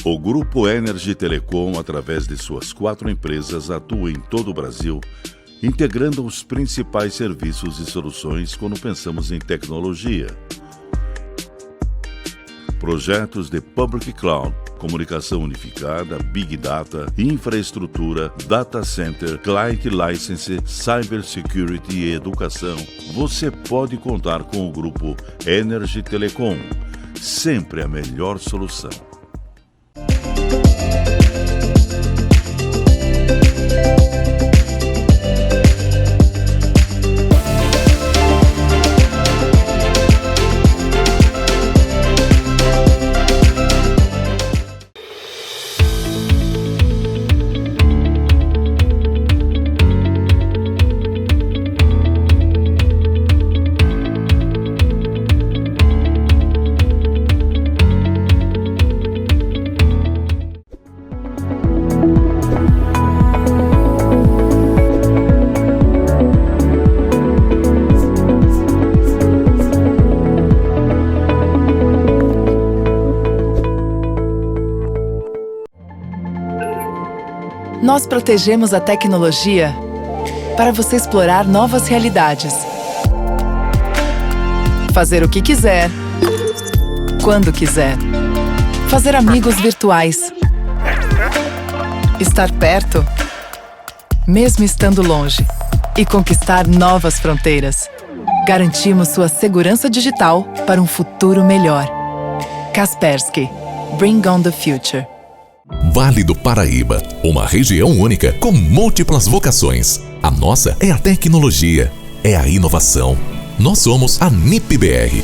O Grupo Energy Telecom, através de suas 4 empresas, atua em todo o Brasil, integrando os principais serviços e soluções quando pensamos em tecnologia. Projetos de Public Cloud, comunicação unificada, Big Data, infraestrutura, Data Center, Client License, Cybersecurity e educação. Você pode contar com o Grupo Energy Telecom. Sempre a melhor solução. Nós protegemos a tecnologia para você explorar novas realidades. Fazer o que quiser, quando quiser. Fazer amigos virtuais. Estar perto, mesmo estando longe. E conquistar novas fronteiras. Garantimos sua segurança digital para um futuro melhor. Kaspersky. Bring on the future. Vale do Paraíba, uma região única com múltiplas vocações. A nossa é a tecnologia, é a inovação. Nós somos a NIP-BR.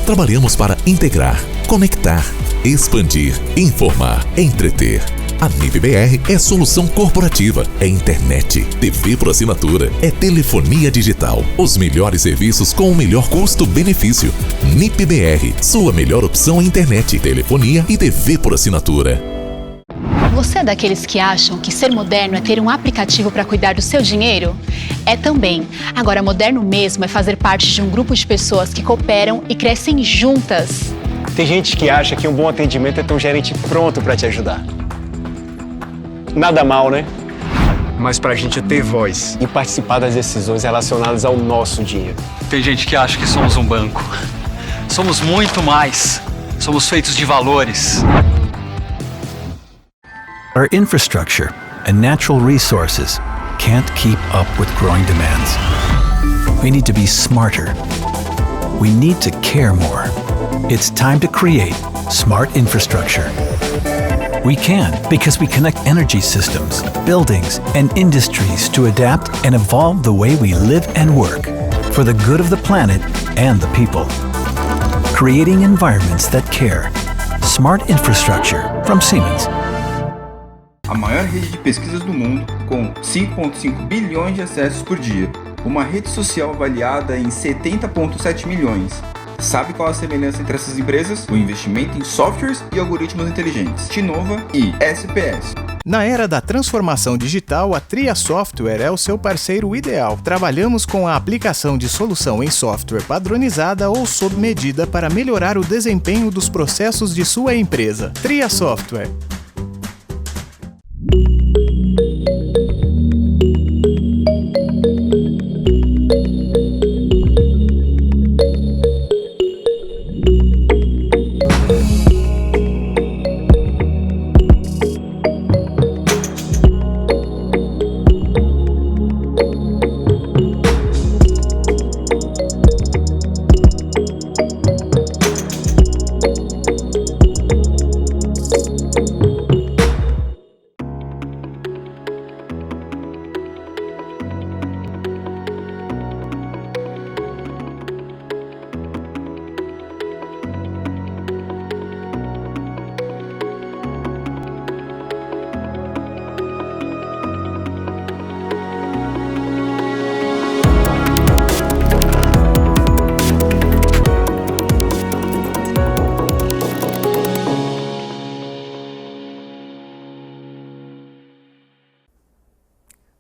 Trabalhamos para integrar, conectar, expandir, informar, entreter. A NIP-BR é solução corporativa, é internet, TV por assinatura, é telefonia digital. Os melhores serviços com o melhor custo-benefício. NIP-BR, sua melhor opção em internet, telefonia e TV por assinatura. Você é daqueles que acham que ser moderno é ter um aplicativo para cuidar do seu dinheiro? É também. Agora, moderno mesmo é fazer parte de um grupo de pessoas que cooperam e crescem juntas. Tem gente que acha que um bom atendimento é ter um gerente pronto para te ajudar. Nada mal, né? Mas pra gente ter voz e participar das decisões relacionadas ao nosso dinheiro. Tem gente que acha que somos um banco. Somos muito mais. Somos feitos de valores. Our infrastructure and natural resources can't keep up with growing demands. We need to be smarter. We need to care more. It's time to create smart infrastructure. We can because we connect energy systems, buildings, and industries to adapt and evolve the way we live and work for the good of the planet and the people. Creating environments that care. Smart infrastructure from Siemens. A maior rede de pesquisas do mundo, com 5,5 bilhões de acessos por dia. Uma rede social avaliada em 70,7 milhões. Sabe qual a semelhança entre essas empresas? O investimento em softwares e algoritmos inteligentes. Tinova e SPS. Na era da transformação digital, a Tria Software é o seu parceiro ideal. Trabalhamos com a aplicação de solução em software padronizada ou sob medida para melhorar o desempenho dos processos de sua empresa. Tria Software.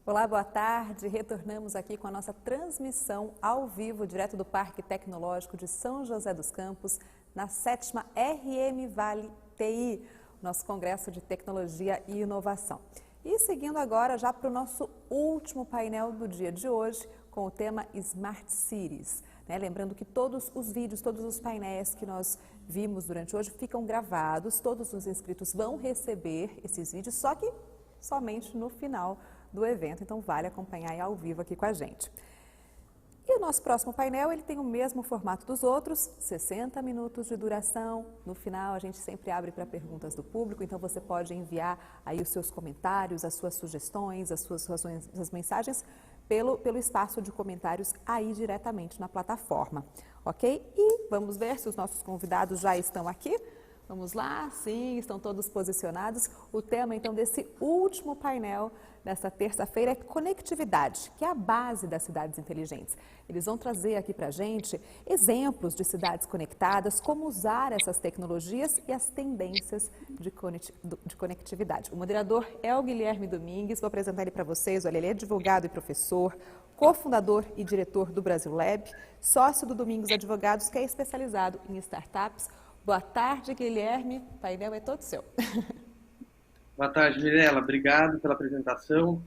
Olá, boa tarde. Retornamos aqui com a nossa transmissão ao vivo, direto do Parque Tecnológico de São José dos Campos, na 7ª RM Vale TI. nosso Congresso de Tecnologia e Inovação. E seguindo agora já para o nosso último painel do dia de hoje, com o tema Smart Cities. Lembrando que todos os vídeos, todos os painéis que nós vimos durante hoje ficam gravados, todos os inscritos vão receber esses vídeos, só que somente no final do evento, então vale acompanhar ao vivo aqui com a gente. E o nosso próximo painel, ele tem o mesmo formato dos outros, 60 minutos de duração. No final, a gente sempre abre para perguntas do público, então você pode enviar aí os seus comentários, as suas sugestões, as suas razões, as mensagens pelo espaço de comentários aí diretamente na plataforma, ok? E vamos ver se os nossos convidados já estão aqui. Vamos lá, sim, estão todos posicionados. O tema, então, desse último painel desta terça-feira é conectividade, que é a base das cidades inteligentes. Eles vão trazer aqui para a gente exemplos de cidades conectadas, como usar essas tecnologias e as tendências de conectividade. O moderador é o Guilherme Domingues, vou apresentar ele para vocês. Olha, ele é advogado e professor, cofundador e diretor do Brasil Lab, sócio do Domingos Advogados, que é especializado em startups. Boa tarde, Guilherme. O painel é todo seu. Boa tarde, Mirela. Obrigado pela apresentação.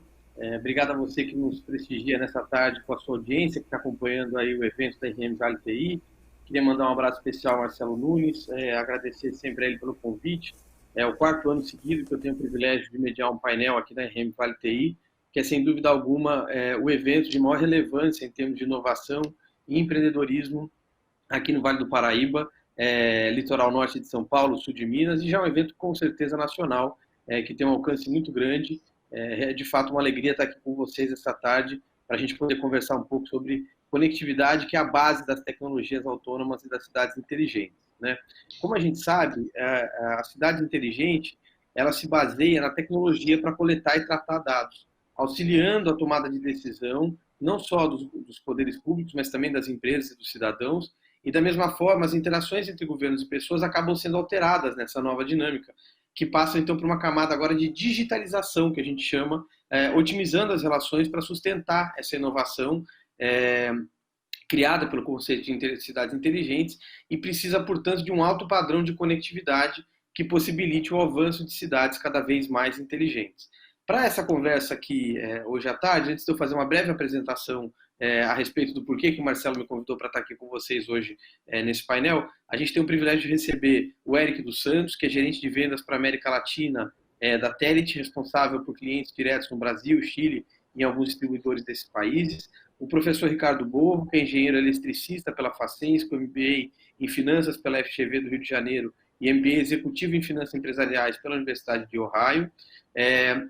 Obrigado a você que nos prestigia nessa tarde com a sua audiência, que está acompanhando aí o evento da RM Vale TI. Queria mandar um abraço especial ao Marcelo Nunes, agradecer sempre a ele pelo convite. É o 4º ano seguido que eu tenho o privilégio de mediar um painel aqui na RM Vale TI, que é, sem dúvida alguma, o evento de maior relevância em termos de inovação e empreendedorismo aqui no Vale do Paraíba, litoral norte de São Paulo, sul de Minas, e já é um evento com certeza nacional, que tem um alcance muito grande. É de fato uma alegria estar aqui com vocês essa tarde, para a gente poder conversar um pouco sobre conectividade, que é a base das tecnologias autônomas e das cidades inteligentes, né? Como a gente sabe, a cidade inteligente, ela se baseia na tecnologia para coletar e tratar dados, auxiliando a tomada de decisão, não só dos poderes públicos, mas também das empresas e dos cidadãos. E da mesma forma, as interações entre governos e pessoas acabam sendo alteradas nessa nova dinâmica, que passa então por uma camada agora de digitalização, que a gente chama, otimizando as relações para sustentar essa inovação criada pelo conceito de cidades inteligentes, e precisa, portanto, de um alto padrão de conectividade que possibilite o avanço de cidades cada vez mais inteligentes. Para essa conversa aqui hoje à tarde, antes de eu fazer uma breve apresentação a respeito do porquê que o Marcelo me convidou para estar aqui com vocês hoje nesse painel, a gente tem o privilégio de receber o Eric dos Santos, que é gerente de vendas para a América Latina da Telit, responsável por clientes diretos no Brasil, Chile e em alguns distribuidores desses países. O professor Ricardo Borro, que é engenheiro eletricista pela Facens, com MBA em Finanças pela FGV do Rio de Janeiro e MBA executivo em Finanças Empresariais pela Universidade de Ohio.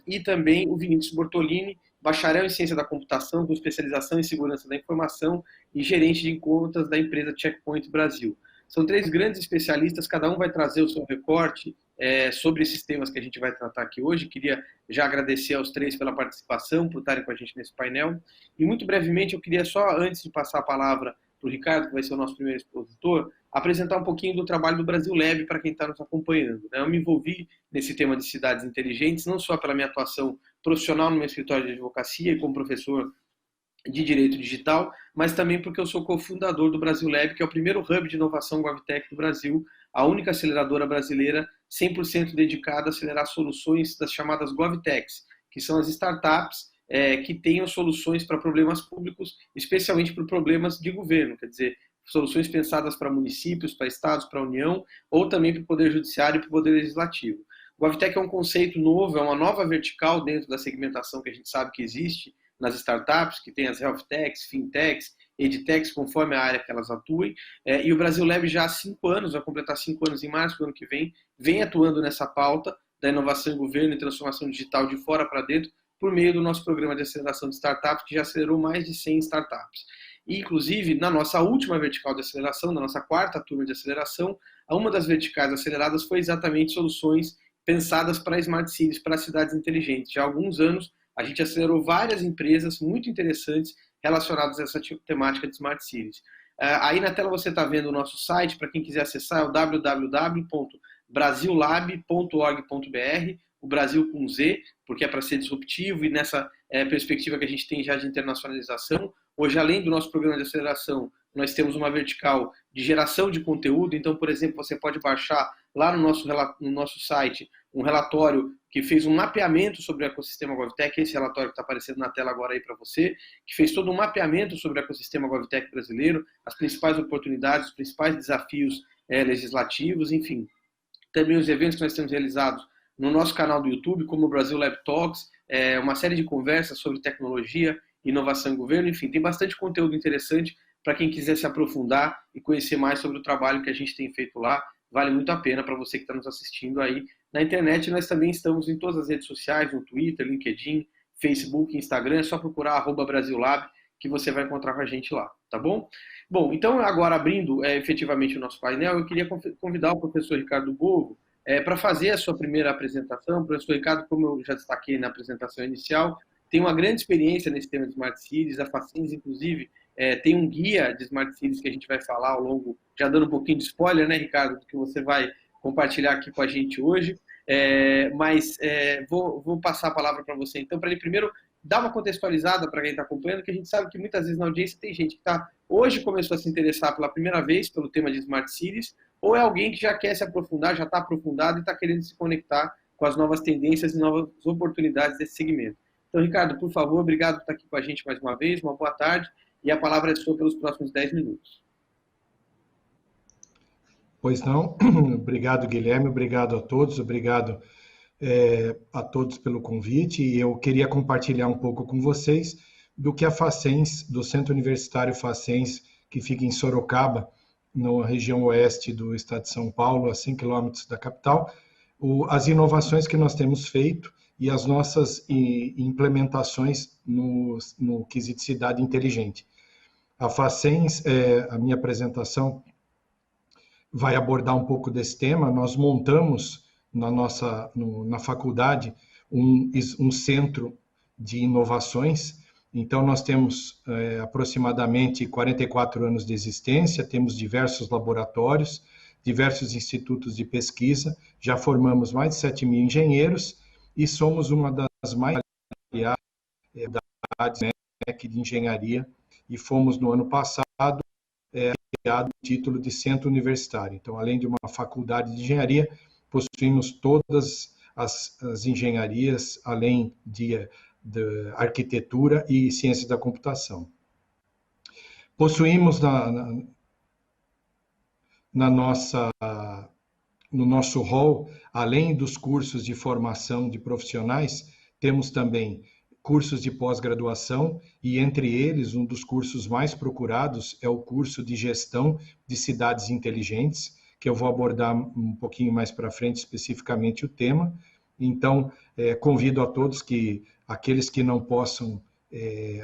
E também o Vinícius Bortolini, bacharel em Ciência da Computação, com especialização em Segurança da Informação e gerente de contas da empresa Checkpoint Brasil. São 3 grandes especialistas, cada um vai trazer o seu recorte sobre esses temas que a gente vai tratar aqui hoje. Queria já agradecer aos 3 pela participação, por estarem com a gente nesse painel. E muito brevemente, eu queria só, antes de passar a palavra para o Ricardo, que vai ser o nosso primeiro expositor, apresentar um pouquinho do trabalho do Brasil Lab para quem está nos acompanhando. Eu me envolvi nesse tema de cidades inteligentes, não só pela minha atuação profissional no meu escritório de advocacia e como professor de Direito Digital, mas também porque eu sou cofundador do Brasil Lab, que é o primeiro hub de inovação GovTech do Brasil, a única aceleradora brasileira 100% dedicada a acelerar soluções das chamadas GovTechs, que são as startups que tenham soluções para problemas públicos, especialmente para problemas de governo, quer dizer, soluções pensadas para municípios, para estados, para a União, ou também para o Poder Judiciário e para o Poder Legislativo. O GovTech é um conceito novo, é uma nova vertical dentro da segmentação que a gente sabe que existe nas startups, que tem as healthtechs, fintechs, edtechs, conforme a área que elas atuem. E o Brasil Lab já há 5 anos, vai completar 5 anos em março do ano que vem atuando nessa pauta da inovação em governo e transformação digital de fora para dentro, por meio do nosso programa de aceleração de startups, que já acelerou mais de 100 startups. E, inclusive, na nossa última vertical de aceleração, na nossa 4ª turma de aceleração, uma das verticais aceleradas foi exatamente soluções pensadas para Smart Cities, para cidades inteligentes. Já há alguns anos, a gente acelerou várias empresas muito interessantes relacionadas a essa temática de Smart Cities. Aí na tela você está vendo o nosso site, para quem quiser acessar, é o www.brasillab.org.br, o Brasil com Z, porque é para ser disruptivo, e nessa perspectiva que a gente tem já de internacionalização. Hoje, além do nosso programa de aceleração, nós temos uma vertical de geração de conteúdo. Então, por exemplo, você pode baixar lá no nosso site um relatório que fez um mapeamento sobre o ecossistema GovTech, esse relatório que está aparecendo na tela agora aí para você, que fez todo um mapeamento sobre o ecossistema GovTech brasileiro, as principais oportunidades, os principais desafios legislativos, enfim. Também os eventos que nós temos realizados no nosso canal do YouTube, como o Brasil Lab Talks, uma série de conversas sobre tecnologia, inovação e governo, enfim, tem bastante conteúdo interessante para quem quiser se aprofundar e conhecer mais sobre o trabalho que a gente tem feito lá. Vale muito a pena para você que está nos assistindo aí na internet. Nós também estamos em todas as redes sociais, no Twitter, LinkedIn, Facebook, Instagram. É só procurar @BrasilLab que você vai encontrar com a gente lá, tá bom? Bom, então agora abrindo efetivamente o nosso painel, eu queria convidar o professor Ricardo Bovo para fazer a sua primeira apresentação. O professor Ricardo, como eu já destaquei na apresentação inicial, tem uma grande experiência nesse tema de Smart Cities. A Facens, inclusive, tem um guia de Smart Cities que a gente vai falar ao longo, já dando um pouquinho de spoiler, né, Ricardo, do que você vai compartilhar aqui com a gente hoje. Vou passar a palavra para você, então, para ele primeiro dar uma contextualizada para quem está acompanhando, que a gente sabe que muitas vezes na audiência tem gente que hoje começou a se interessar pela primeira vez pelo tema de Smart Cities, ou é alguém que já quer se aprofundar, já está aprofundado e está querendo se conectar com as novas tendências e novas oportunidades desse segmento. Então, Ricardo, por favor, obrigado por estar aqui com a gente mais uma vez, uma boa tarde, e a palavra é sua pelos próximos 10 minutos. Pois não, obrigado, Guilherme, obrigado a todos, obrigado a todos pelo convite, e eu queria compartilhar um pouco com vocês do que a Facens, do Centro Universitário Facens, que fica em Sorocaba, na região oeste do estado de São Paulo, a 100 quilômetros da capital, as inovações que nós temos feito e as nossas implementações no quesito cidade inteligente. A Facens, a minha apresentação vai abordar um pouco desse tema. Nós montamos na faculdade um centro de inovações. Então, nós temos aproximadamente 44 anos de existência, temos diversos laboratórios, diversos institutos de pesquisa, já formamos mais de 7 mil engenheiros e somos uma das mais variadas de engenharia, e fomos, no ano passado, criado o título de centro universitário. Então, além de uma faculdade de engenharia, possuímos todas as engenharias, além de arquitetura e ciência da computação. Possuímos no nosso hall, além dos cursos de formação de profissionais, temos também cursos de pós-graduação, e entre eles, um dos cursos mais procurados é o curso de gestão de cidades inteligentes, que eu vou abordar um pouquinho mais para frente, especificamente o tema. Então, convido a todos aqueles que não possam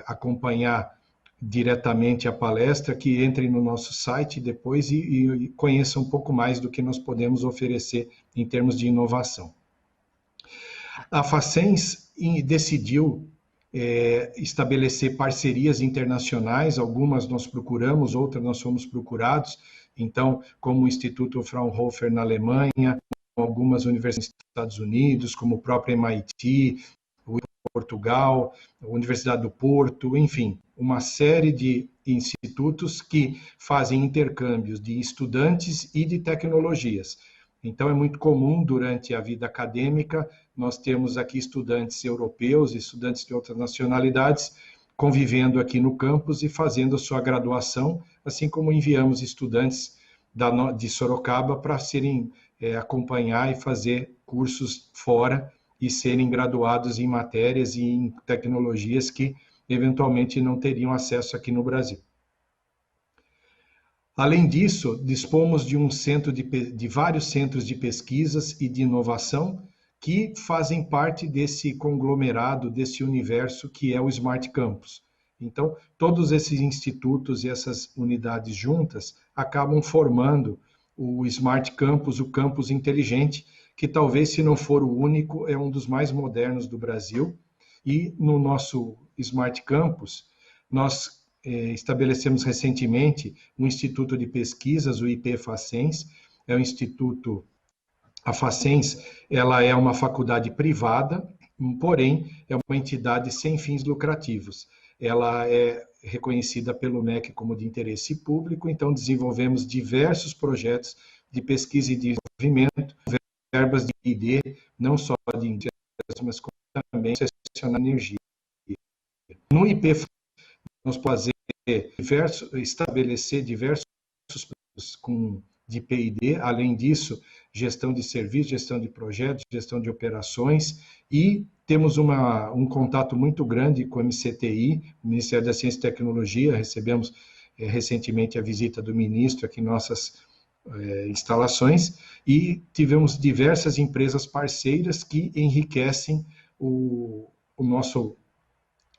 acompanhar diretamente a palestra, que entrem no nosso site depois e conheçam um pouco mais do que nós podemos oferecer em termos de inovação. A Facens decidiu estabelecer parcerias internacionais, algumas nós procuramos, outras nós fomos procurados, então, como o Instituto Fraunhofer na Alemanha, algumas universidades nos Estados Unidos, como o próprio MIT, Portugal, a Universidade do Porto, enfim, uma série de institutos que fazem intercâmbios de estudantes e de tecnologias. Então, é muito comum, durante a vida acadêmica, nós temos aqui estudantes europeus, estudantes de outras nacionalidades, convivendo aqui no campus e fazendo a sua graduação, assim como enviamos estudantes de Sorocaba para acompanhar e fazer cursos fora e serem graduados em matérias e em tecnologias que, eventualmente, não teriam acesso aqui no Brasil. Além disso, dispomos de vários centros de pesquisas e de inovação que fazem parte desse conglomerado, desse universo que é o Smart Campus. Então, todos esses institutos e essas unidades juntas acabam formando o Smart Campus, o campus inteligente, que talvez, se não for o único, é um dos mais modernos do Brasil. E no nosso Smart Campus, nós estabelecemos recentemente um instituto de pesquisas, o IP Facens. É um instituto, a Facens, ela é uma faculdade privada, porém é uma entidade sem fins lucrativos. Ela é reconhecida pelo MEC como de interesse público, então desenvolvemos diversos projetos de pesquisa e desenvolvimento, verbas de I+D, não só de indústrias, mas como também concessionar energia. No IP, nós podemos estabelecer diversos de P&D, além disso, gestão de serviços, gestão de projetos, gestão de operações, e temos um contato muito grande com o MCTI, o Ministério da Ciência e Tecnologia. Recebemos recentemente a visita do ministro aqui em nossas instalações, e tivemos diversas empresas parceiras que enriquecem o nosso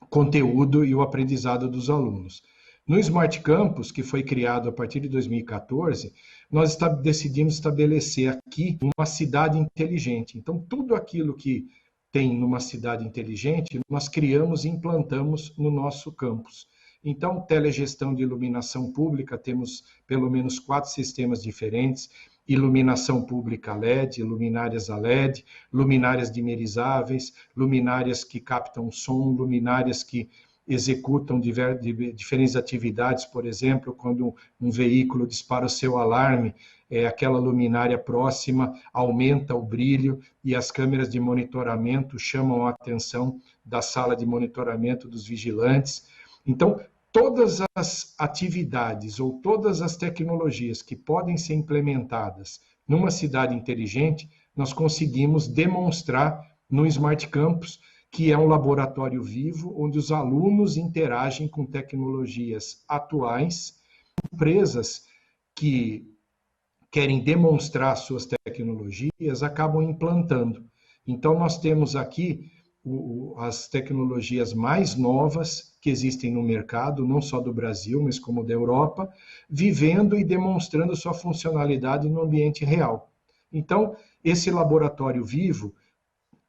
conteúdo e o aprendizado dos alunos. No Smart Campus, que foi criado a partir de 2014, nós decidimos estabelecer aqui uma cidade inteligente. Então, tudo aquilo que tem numa cidade inteligente, nós criamos e implantamos no nosso campus. Então, telegestão de iluminação pública, temos pelo menos 4 sistemas diferentes: iluminação pública LED, luminárias a LED, luminárias dimerizáveis, luminárias que captam som, luminárias que executam diferentes atividades. Por exemplo, quando um veículo dispara o seu alarme, aquela luminária próxima aumenta o brilho e as câmeras de monitoramento chamam a atenção da sala de monitoramento dos vigilantes. Então, todas as atividades ou todas as tecnologias que podem ser implementadas numa cidade inteligente, nós conseguimos demonstrar no Smart Campus, que é um laboratório vivo, onde os alunos interagem com tecnologias atuais, empresas que querem demonstrar suas tecnologias acabam implantando. Então, nós temos aqui as tecnologias mais novas que existem no mercado, não só do Brasil, mas como da Europa, vivendo e demonstrando sua funcionalidade no ambiente real. Então, esse laboratório vivo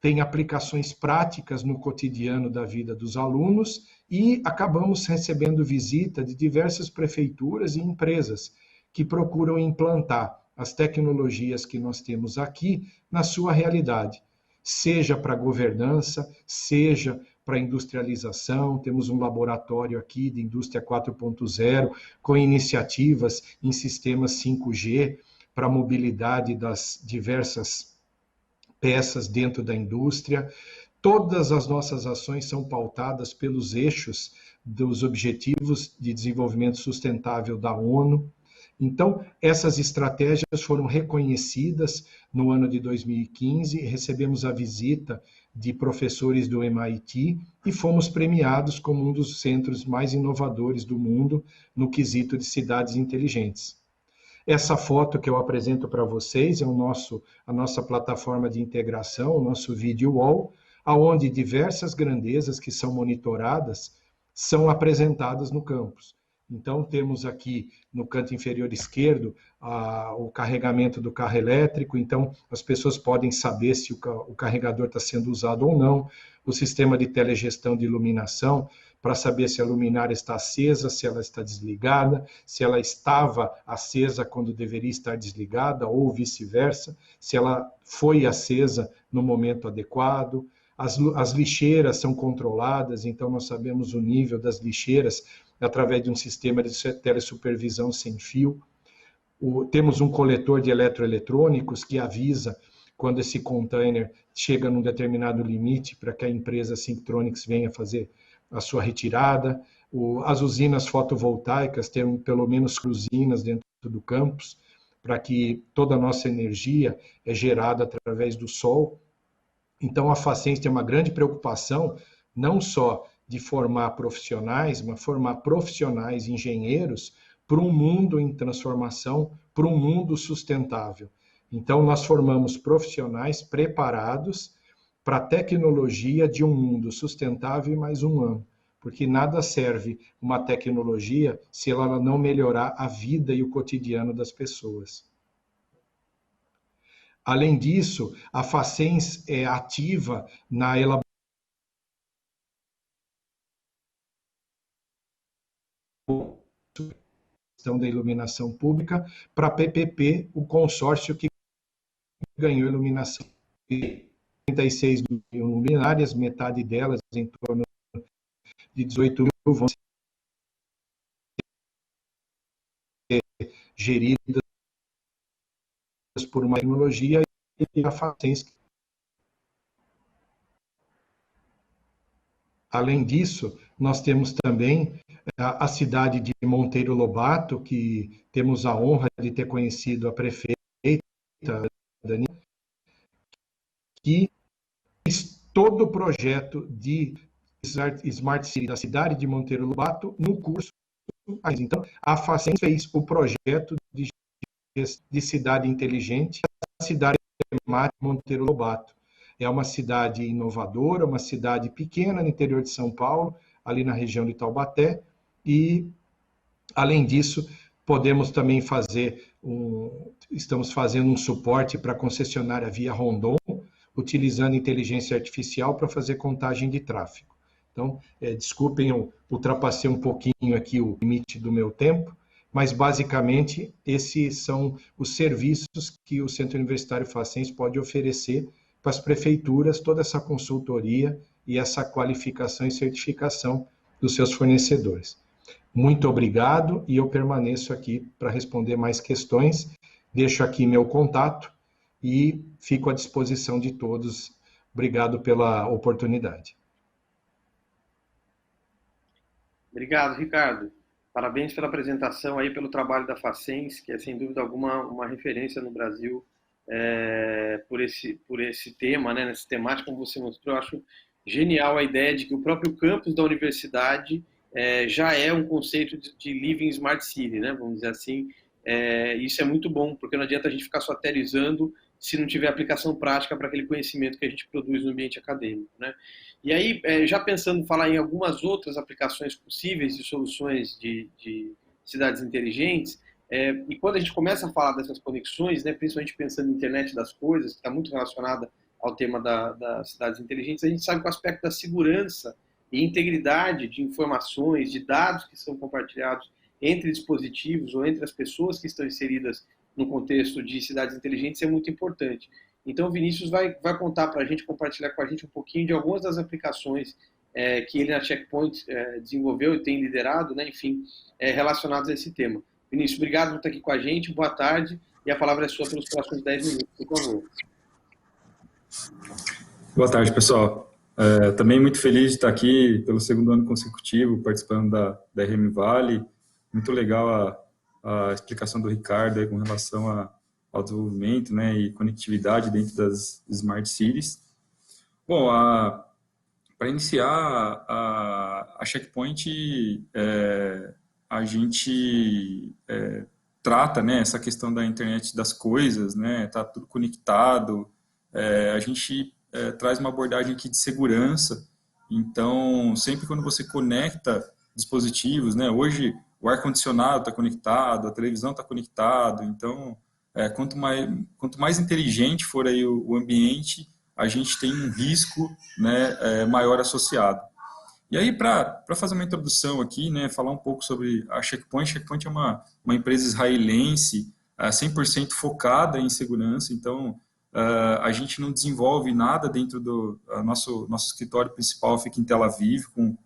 tem aplicações práticas no cotidiano da vida dos alunos, e acabamos recebendo visita de diversas prefeituras e empresas que procuram implantar as tecnologias que nós temos aqui na sua realidade, seja para governança, seja para industrialização. Temos um laboratório aqui de indústria 4.0, com iniciativas em sistemas 5G para a mobilidade das diversas peças dentro da indústria. Todas as nossas ações são pautadas pelos eixos dos Objetivos de Desenvolvimento Sustentável da ONU. Então, essas estratégias foram reconhecidas no ano de 2015, recebemos a visita de professores do MIT e fomos premiados como um dos centros mais inovadores do mundo no quesito de cidades inteligentes. Essa foto que eu apresento para vocês é a nossa plataforma de integração, o nosso Video Wall, onde diversas grandezas que são monitoradas são apresentadas no campus. Então, temos aqui no canto inferior esquerdo o carregamento do carro elétrico. Então, as pessoas podem saber se o carregador está sendo usado ou não. O sistema de telegestão de iluminação, para saber se a luminária está acesa, se ela está desligada, se ela estava acesa quando deveria estar desligada, ou vice-versa, se ela foi acesa no momento adequado. As lixeiras são controladas, então nós sabemos o nível das lixeiras através de um sistema de telesupervisão sem fio. Temos um coletor de eletroeletrônicos que avisa quando esse container chega num determinado limite para que a empresa Synctronics venha fazer a sua retirada. As usinas fotovoltaicas têm pelo menos usinas dentro do campus, para que toda a nossa energia é gerada através do sol. Então, a Facens tem uma grande preocupação, não só de formar profissionais, mas formar profissionais, engenheiros, para um mundo em transformação, para um mundo sustentável. Então, nós formamos profissionais preparados para a tecnologia de um mundo sustentável e mais humano, porque nada serve uma tecnologia se ela não melhorar a vida e o cotidiano das pessoas. Além disso, a Facens é ativa na elaboração da iluminação pública para a PPP, o consórcio que ganhou iluminação. 36 mil luminárias, metade delas, em torno de 18 mil, vão ser geridas por uma tecnologia e a Facens. Além disso, nós temos também a cidade de Monteiro Lobato, que temos a honra de ter conhecido a prefeita, Dani, que fez todo o projeto de Smart City da cidade de Monteiro Lobato no curso. Então, a Facens fez o projeto de cidade inteligente da cidade de Monteiro Lobato. É uma cidade inovadora, uma cidade pequena no interior de São Paulo, ali na região de Taubaté, e, além disso, podemos também estamos fazendo um suporte para a concessionária Via Rondon, utilizando inteligência artificial para fazer contagem de tráfego. Então, desculpem, eu ultrapassei um pouquinho aqui o limite do meu tempo, mas, basicamente, esses são os serviços que o Centro Universitário Facens pode oferecer para as prefeituras, toda essa consultoria e essa qualificação e certificação dos seus fornecedores. Muito obrigado e eu permaneço aqui para responder mais questões. Deixo aqui meu contato e fico à disposição de todos. Obrigado pela oportunidade. Obrigado, Ricardo. Parabéns pela apresentação aí, pelo trabalho da Facens, que é sem dúvida alguma uma referência no Brasil por esse tema, né, nessa temática, como você mostrou. Eu acho genial a ideia de que o próprio campus da universidade já é um conceito de Living Smart City, né, vamos dizer assim. Isso é muito bom, porque não adianta a gente ficar só teorizando se não tiver aplicação prática para aquele conhecimento que a gente produz no ambiente acadêmico, né? E aí, já pensando em falar em algumas outras aplicações possíveis de soluções de cidades inteligentes, e quando a gente começa a falar dessas conexões, né, principalmente pensando em internet das coisas, que está muito relacionada ao tema das cidades inteligentes, a gente sabe que o aspecto da segurança e integridade de informações, de dados que são compartilhados entre dispositivos ou entre as pessoas que estão inseridas no contexto de cidades inteligentes é muito importante. Então, o Vinícius vai contar para a gente, compartilhar com a gente um pouquinho de algumas das aplicações que ele na Checkpoint desenvolveu e tem liderado, né, enfim, relacionadas a esse tema. Vinícius, obrigado por estar aqui com a gente, boa tarde, e a palavra é sua pelos próximos 10 minutos, por favor. Boa tarde, pessoal. Também muito feliz de estar aqui pelo segundo ano consecutivo, participando da RM Vale. Muito legal a explicação do Ricardo aí com relação ao desenvolvimento, né, e conectividade dentro das Smart Cities. Bom, para iniciar, a Checkpoint, a gente trata, né, essa questão da internet das coisas, né, tá tudo conectado, a gente traz uma abordagem aqui de segurança. Então, sempre quando você conecta dispositivos, né, hoje o ar-condicionado está conectado, a televisão está conectado, então, quanto mais inteligente for aí o ambiente, a gente tem um risco, né, maior associado. E aí, para fazer uma introdução aqui, né, falar um pouco sobre a Checkpoint. A Checkpoint é uma empresa israelense 100% focada em segurança, então a gente não desenvolve nada dentro do nosso escritório principal, fica em Tel Aviv, com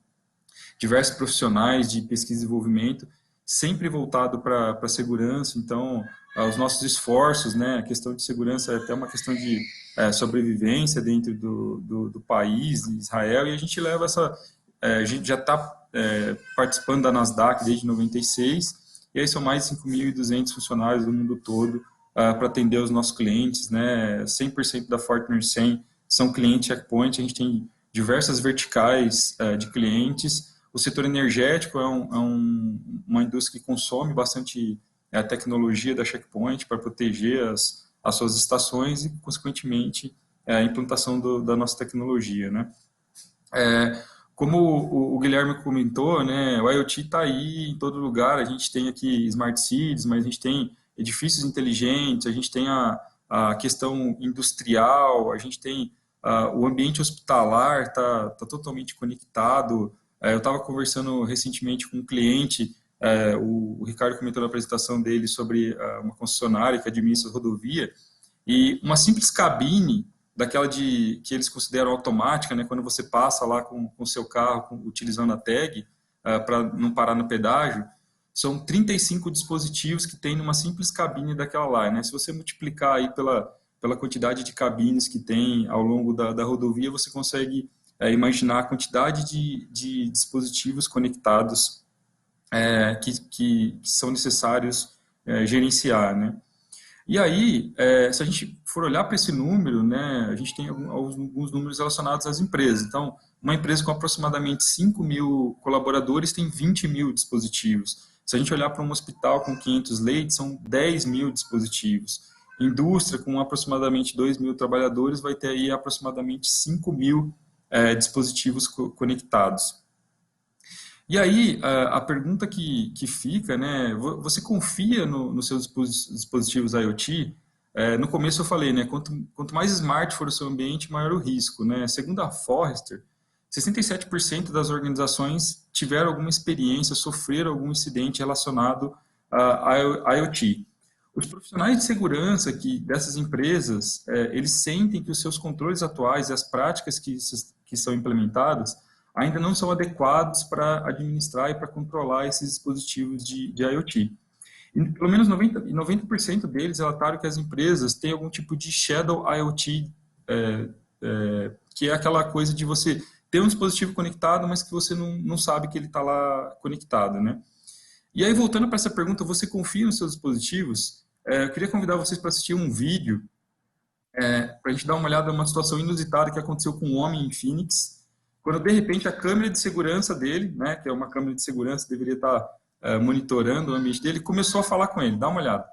diversos profissionais de pesquisa e desenvolvimento, sempre voltado para a segurança. Então, os nossos esforços, né, a questão de segurança é até uma questão de sobrevivência dentro do país, de Israel, e a gente leva a gente já está participando da Nasdaq desde 96, e aí são mais de 5.200 funcionários do mundo todo para atender os nossos clientes, né, 100% da Fortune 100 são clientes Checkpoint. A gente tem diversas verticais de clientes. O setor energético é uma indústria que consome bastante a tecnologia da Checkpoint para proteger as suas estações e, consequentemente, a implantação da nossa tecnologia, né? Como o Guilherme comentou, né, o IoT está aí em todo lugar. A gente tem aqui Smart Cities, mas a gente tem edifícios inteligentes, a gente tem a questão industrial, a gente tem o ambiente hospitalar, está totalmente conectado. Eu estava conversando recentemente com um cliente, o Ricardo comentou na apresentação dele sobre uma concessionária que administra rodovia, e uma simples cabine, daquela que eles consideram automática, né, quando você passa lá com o seu carro, utilizando a tag, para não parar no pedágio, são 35 dispositivos que tem numa simples cabine daquela lá, né? Se você multiplicar aí pela quantidade de cabines que tem ao longo da rodovia, você consegue imaginar a quantidade de dispositivos conectados que são necessários gerenciar, né? E aí, se a gente for olhar para esse número, né, a gente tem alguns números relacionados às empresas. Então, uma empresa com aproximadamente 5 mil colaboradores tem 20 mil dispositivos. Se a gente olhar para um hospital com 500 leitos, são 10 mil dispositivos. Indústria com aproximadamente 2 mil trabalhadores vai ter aí aproximadamente 5 mil dispositivos conectados. E aí, a pergunta que fica, né, você confia nos seus dispositivos IoT? No começo eu falei, né, quanto mais smart for o seu ambiente, maior o risco, né? Segundo a Forrester, 67% das organizações tiveram alguma experiência, sofreram algum incidente relacionado a IoT. Os profissionais de segurança dessas empresas, eles sentem que os seus controles atuais e as práticas que são implementadas ainda não são adequados para administrar e para controlar esses dispositivos de IoT. E pelo menos 90% deles relataram que as empresas têm algum tipo de Shadow IoT, que é aquela coisa de você ter um dispositivo conectado, mas que você não sabe que ele está lá conectado, né? E aí, voltando para essa pergunta, você confia nos seus dispositivos? Eu queria convidar vocês para assistir um vídeo, para a gente dar uma olhada numa situação inusitada que aconteceu com um homem em Phoenix, quando de repente a câmera de segurança dele, né, que é uma câmera de segurança, deveria estar monitorando o ambiente dele, começou a falar com ele. Dá uma olhada.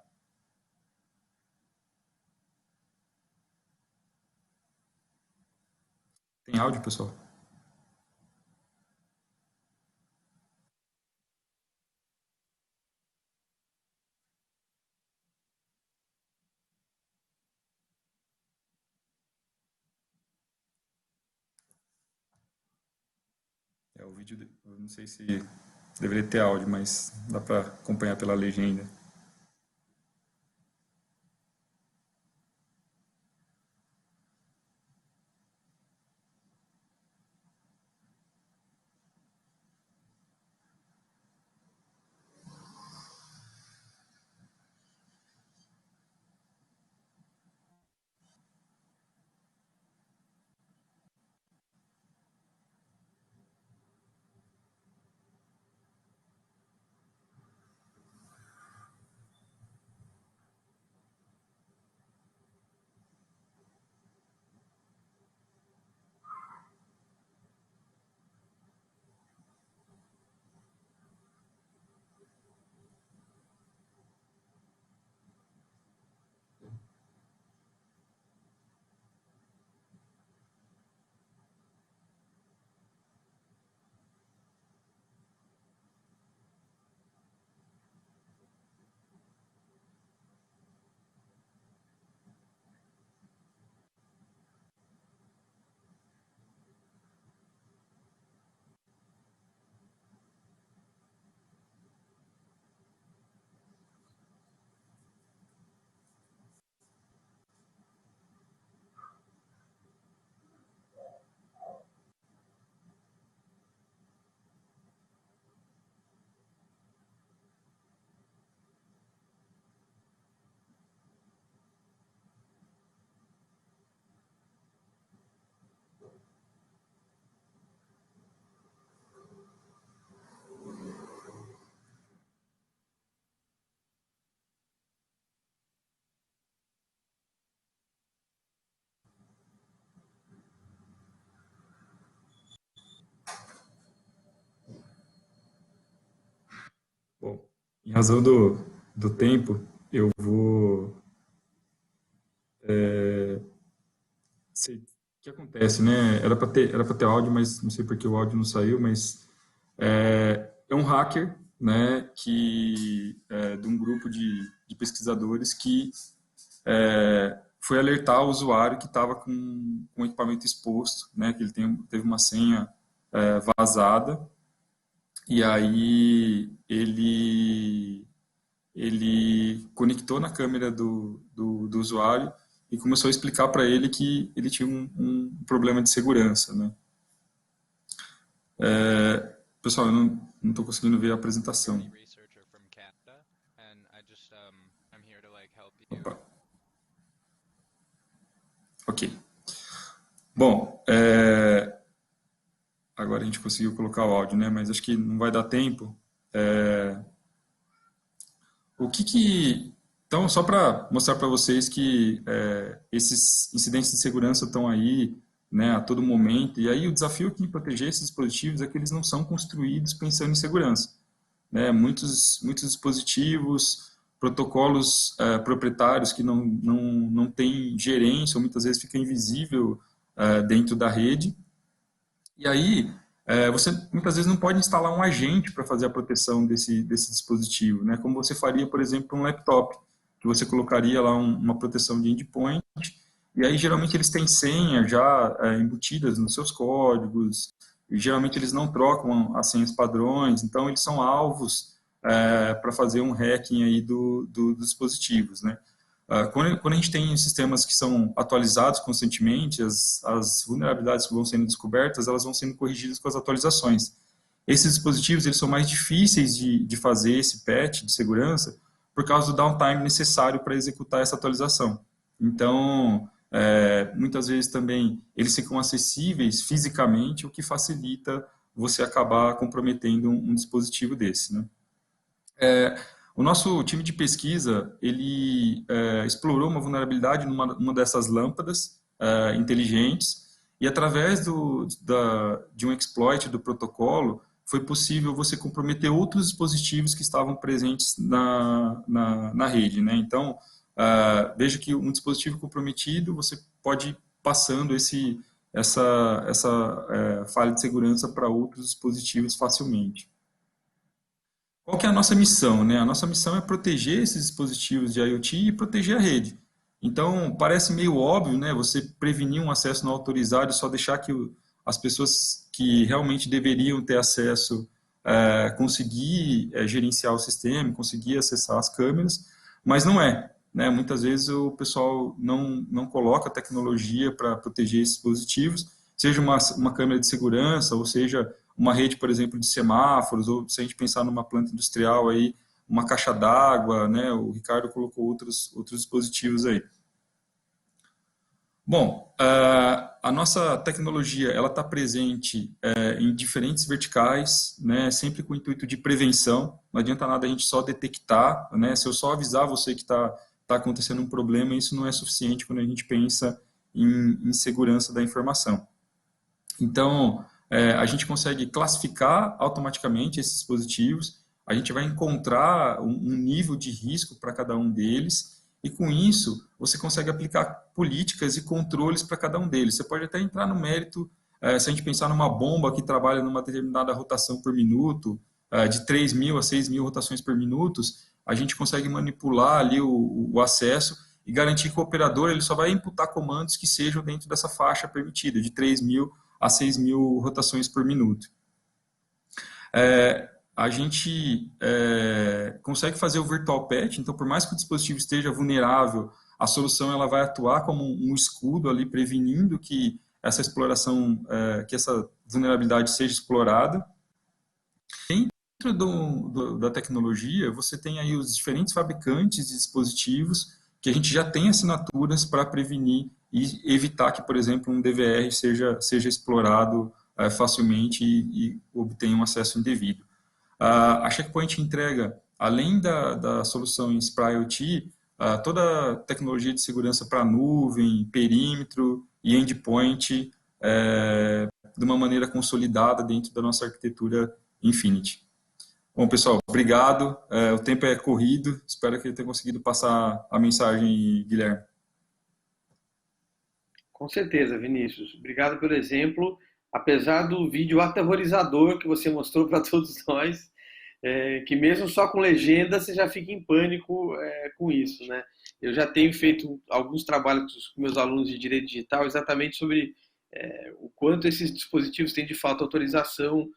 Tem áudio, pessoal? O vídeo, eu não sei se deveria ter áudio, mas dá para acompanhar pela legenda. Bom, em razão do tempo, eu vou... sei o que acontece, né? Era para ter áudio, mas não sei porque o áudio não saiu, mas é um hacker, né, de um grupo de pesquisadores que foi alertar o usuário que estava com o equipamento exposto, né, que ele teve uma senha vazada, e aí ele conectou na câmera do usuário e começou a explicar para ele que ele tinha um problema de segurança, né? Pessoal, eu não estou conseguindo ver a apresentação. Bom, agora a gente conseguiu colocar o áudio, né? Mas acho que não vai dar tempo. Então, só para mostrar para vocês que esses incidentes de segurança estão aí, né, a todo momento. E aí o desafio aqui em proteger esses dispositivos é que eles não são construídos pensando em segurança, né? Muitos dispositivos, protocolos proprietários que não têm gerência, ou muitas vezes fica invisível dentro da rede. E aí, você muitas vezes não pode instalar um agente para fazer a proteção desse dispositivo, né? Como você faria, por exemplo, um laptop, que você colocaria lá uma proteção de endpoint, e aí geralmente eles têm senha já embutidas nos seus códigos, e geralmente eles não trocam as senhas padrões, então eles são alvos para fazer um hacking aí dos dispositivos, né? Quando a gente tem sistemas que são atualizados constantemente, as vulnerabilidades que vão sendo descobertas, elas vão sendo corrigidas com as atualizações. Esses dispositivos eles são mais difíceis de fazer esse patch de segurança por causa do downtime necessário para executar essa atualização. Então, muitas vezes também eles ficam acessíveis fisicamente, o que facilita você acabar comprometendo um dispositivo desse, né? O nosso time de pesquisa, ele explorou uma vulnerabilidade numa dessas lâmpadas inteligentes, e através de um exploit do protocolo, foi possível você comprometer outros dispositivos que estavam presentes na rede, né? Então, veja que um dispositivo comprometido, você pode ir passando essa falha de segurança para outros dispositivos facilmente. Qual que é a nossa missão, né? A nossa missão é proteger esses dispositivos de IoT e proteger a rede. Então, parece meio óbvio, né? Você prevenir um acesso não autorizado e só deixar que as pessoas que realmente deveriam ter acesso conseguir gerenciar o sistema, conseguir acessar as câmeras, mas não é, né? Muitas vezes o pessoal não coloca tecnologia para proteger esses dispositivos, seja uma câmera de segurança, ou seja, uma rede, por exemplo, de semáforos, ou se a gente pensar numa planta industrial aí, uma caixa d'água, né? O Ricardo colocou outros dispositivos aí. Bom, a nossa tecnologia ela está presente em diferentes verticais, né? Sempre com o intuito de prevenção. Não adianta nada a gente só detectar, né? Se eu só avisar você que está acontecendo um problema, isso não é suficiente quando a gente pensa em segurança da informação. Então, a gente consegue classificar automaticamente esses dispositivos, a gente vai encontrar um nível de risco para cada um deles, e com isso você consegue aplicar políticas e controles para cada um deles. Você pode até entrar no mérito, se a gente pensar numa bomba que trabalha numa determinada rotação por minuto, de 3.000 a 6.000 rotações por minuto, a gente consegue manipular ali o acesso e garantir que o operador ele só vai imputar comandos que sejam dentro dessa faixa permitida, de 3.000 a 6.000 rotações por minuto. A gente consegue fazer o virtual patch, então por mais que o dispositivo esteja vulnerável, a solução ela vai atuar como um escudo ali prevenindo que essa exploração, que essa vulnerabilidade seja explorada. Dentro da tecnologia, você tem aí os diferentes fabricantes de dispositivos que a gente já tem assinaturas para prevenir e evitar que, por exemplo, um DVR seja explorado facilmente e obtenha um acesso indevido. A Checkpoint entrega, além das soluções para IoT, toda a tecnologia de segurança para nuvem, perímetro e endpoint de uma maneira consolidada dentro da nossa arquitetura Infinity. Bom, pessoal, obrigado. O tempo é corrido. Espero que eu tenha conseguido passar a mensagem, Guilherme. Com certeza, Vinícius. Obrigado pelo exemplo. Apesar do vídeo aterrorizador que você mostrou para todos nós, que mesmo só com legenda você já fica em pânico com isso, né? Eu já tenho feito alguns trabalhos com meus alunos de Direito Digital exatamente sobre o quanto esses dispositivos têm de fato autorização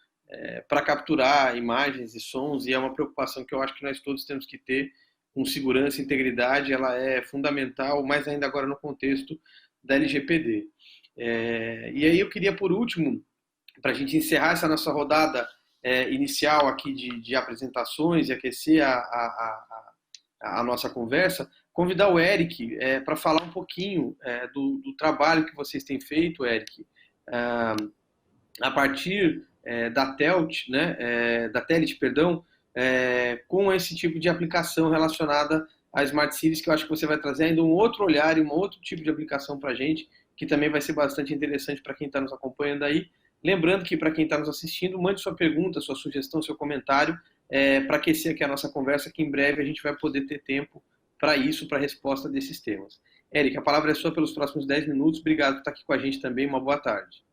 para capturar imagens e sons, e é uma preocupação que eu acho que nós todos temos que ter com segurança e integridade. Ela é fundamental, mais ainda agora no contexto da LGPD. E aí eu queria, por último, para a gente encerrar essa nossa rodada inicial aqui de apresentações e aquecer a nossa conversa, convidar o Eric para falar um pouquinho do trabalho que vocês têm feito, Eric, a partir da Telit, né, com esse tipo de aplicação relacionada a Smart Cities, que eu acho que você vai trazer ainda um outro olhar e um outro tipo de aplicação para a gente, que também vai ser bastante interessante para quem está nos acompanhando aí. Lembrando que para quem está nos assistindo, mande sua pergunta, sua sugestão, seu comentário, para aquecer aqui a nossa conversa, que em breve a gente vai poder ter tempo para isso, para a resposta desses temas. Eric, a palavra é sua pelos próximos 10 minutos. Obrigado por estar aqui com a gente também. Uma boa tarde.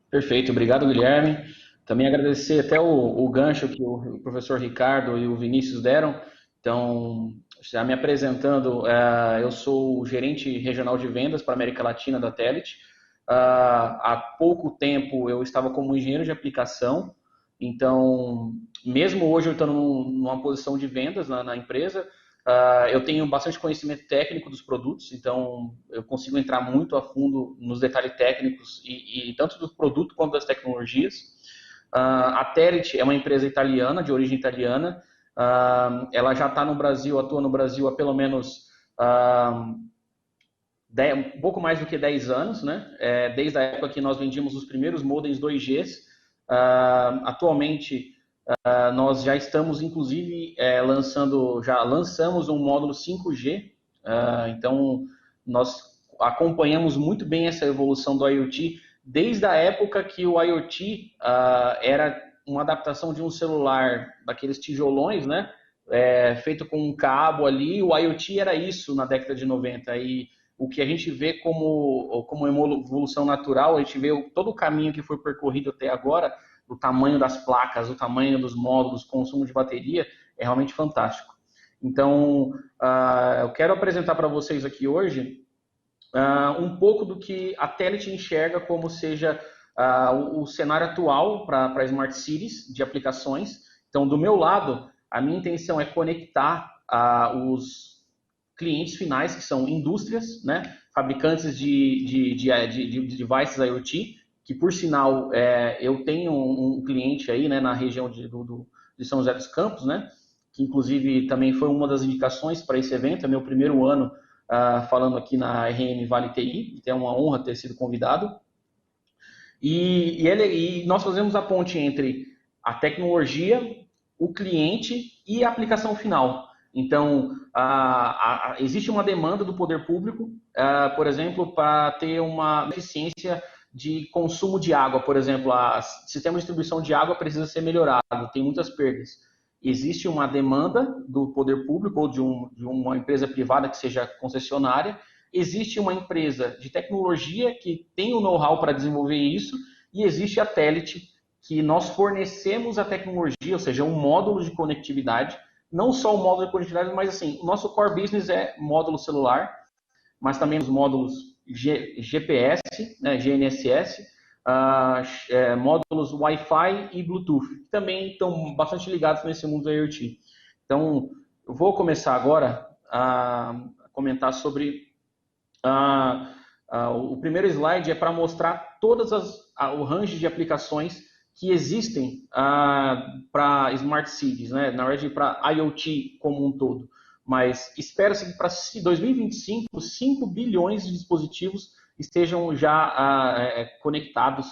Perfeito. Obrigado, Guilherme. Também agradecer até o gancho que o professor Ricardo e o Vinícius deram. Então, já me apresentando, eu sou o gerente regional de vendas para a América Latina da Telit. Há pouco tempo eu estava como engenheiro de aplicação. Então, mesmo hoje eu estou numa posição de vendas na empresa, eu tenho bastante conhecimento técnico dos produtos, então eu consigo entrar muito a fundo nos detalhes técnicos e tanto do produto quanto das tecnologias. A Telit é uma empresa italiana, de origem italiana. Ela já está no Brasil, atua no Brasil há pelo menos um pouco mais do que 10 anos, né? Desde a época que nós vendíamos os primeiros modems 2Gs. Atualmente, nós já estamos, inclusive, lançamos um módulo 5G, então nós acompanhamos muito bem essa evolução do IoT, desde a época que o IoT era uma adaptação de um celular, daqueles tijolões, né, feito com um cabo ali. O IoT era isso na década de 90, e o que a gente vê como evolução natural, a gente vê todo o caminho que foi percorrido até agora, o tamanho das placas, o tamanho dos módulos, consumo de bateria, é realmente fantástico. Então, eu quero apresentar para vocês aqui hoje um pouco do que a Telit enxerga como seja o cenário atual para Smart Cities de aplicações. Então, do meu lado, a minha intenção é conectar os clientes finais, que são indústrias, né, fabricantes de devices IoT, que, por sinal, eu tenho um cliente aí, né, na região de São José dos Campos, né, que, inclusive, também foi uma das indicações para esse evento. É meu primeiro ano falando aqui na RM Vale TI, é uma honra ter sido convidado. E nós fazemos a ponte entre a tecnologia, o cliente e a aplicação final. Então, existe uma demanda do poder público, por exemplo, para ter uma eficiência de consumo de água. Por exemplo, o sistema de distribuição de água precisa ser melhorado, tem muitas perdas. Existe uma demanda do poder público ou de uma empresa privada que seja concessionária. Existe uma empresa de tecnologia que tem o know-how para desenvolver isso, e existe a Telit, que nós fornecemos a tecnologia, ou seja, um módulo de conectividade. Não só o módulo de conectividade, mas assim, o nosso core business é módulo celular, mas também os módulos GPS, né, GNSS, módulos Wi-Fi e Bluetooth, que também estão bastante ligados nesse mundo da IoT. Então, eu vou começar agora a comentar sobre... o primeiro slide é para mostrar todas o range de aplicações que existem para Smart Cities, né? Na verdade, para IoT como um todo. Mas espera-se que para 2025, 5 bilhões de dispositivos estejam já conectados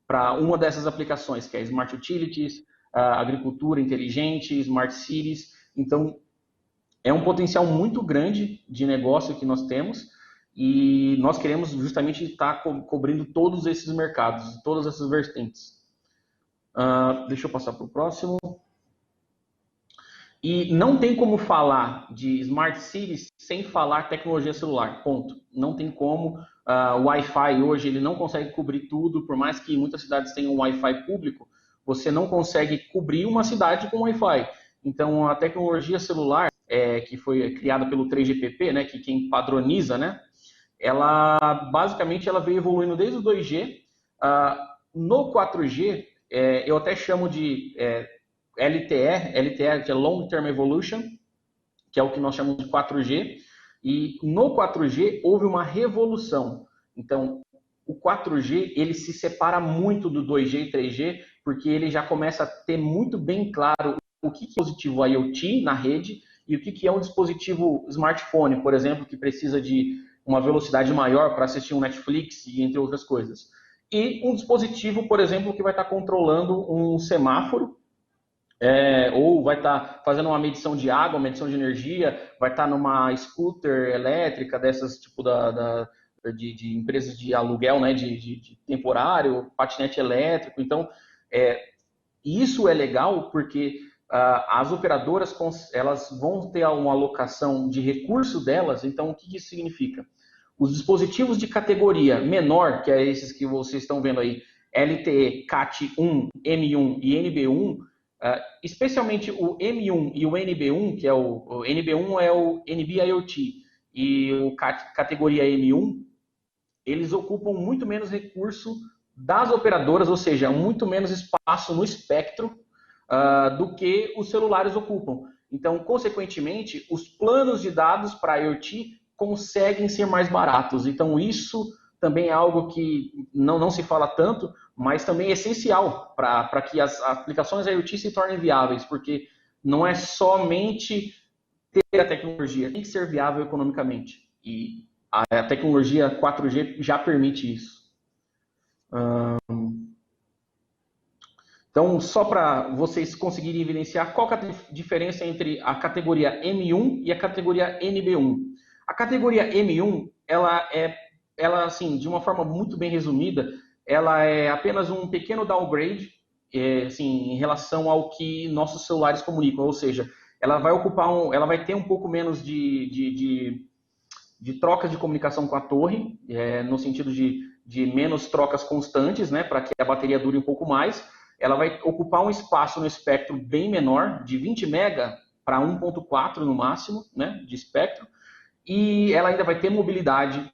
para uma dessas aplicações, que é Smart Utilities, agricultura inteligente, Smart Cities. Então, é um potencial muito grande de negócio que nós temos, e nós queremos justamente estar cobrindo todos esses mercados, todas essas vertentes. Deixa eu passar para o próximo. E não tem como falar de Smart Cities sem falar tecnologia celular, ponto. Não tem como. O Wi-Fi hoje ele não consegue cobrir tudo, por mais que muitas cidades tenham Wi-Fi público, você não consegue cobrir uma cidade com Wi-Fi. Então, a tecnologia celular, que foi criada pelo 3GPP, né, que quem padroniza, né, ela basicamente veio evoluindo desde o 2G. No 4G, eu até chamo de LTE, que é Long Term Evolution, que é o que nós chamamos de 4G, e no 4G houve uma revolução. Então, o 4G ele se separa muito do 2G e 3G, porque ele já começa a ter muito bem claro o que é dispositivo IoT na rede e o que é um dispositivo smartphone, por exemplo, que precisa de uma velocidade maior para assistir um Netflix e entre outras coisas. E um dispositivo, por exemplo, que vai estar controlando um semáforo, ou vai estar fazendo uma medição de água, uma medição de energia, vai estar numa scooter elétrica, dessas tipo de empresas de aluguel, né, de temporário, patinete elétrico. Então, isso é legal porque as operadoras elas vão ter uma alocação de recurso delas. Então, o que isso significa? Os dispositivos de categoria menor, que é esses que vocês estão vendo aí, LTE, CAT1, M1 e NB1, especialmente o M1 e o NB1, que é o NB1 é o NB-IoT, e o categoria M1, eles ocupam muito menos recurso das operadoras, ou seja, muito menos espaço no espectro do que os celulares ocupam. Então, consequentemente, os planos de dados para IoT conseguem ser mais baratos. Então, isso também é algo que não se fala tanto, mas também é essencial para que as aplicações IoT se tornem viáveis, porque não é somente ter a tecnologia, tem que ser viável economicamente. E a tecnologia 4G já permite isso. Então, só para vocês conseguirem evidenciar qual que é a diferença entre a categoria M1 e a categoria NB1. A categoria M1, ela assim, de uma forma muito bem resumida, ela é apenas um pequeno downgrade assim, em relação ao que nossos celulares comunicam, ou seja, ela vai ter um pouco menos de trocas de comunicação com a torre, no sentido de menos trocas constantes, né, para que a bateria dure um pouco mais. Ela vai ocupar um espaço no espectro bem menor, de 20 MB para 1.4 no máximo, né, de espectro. E ela ainda vai ter mobilidade.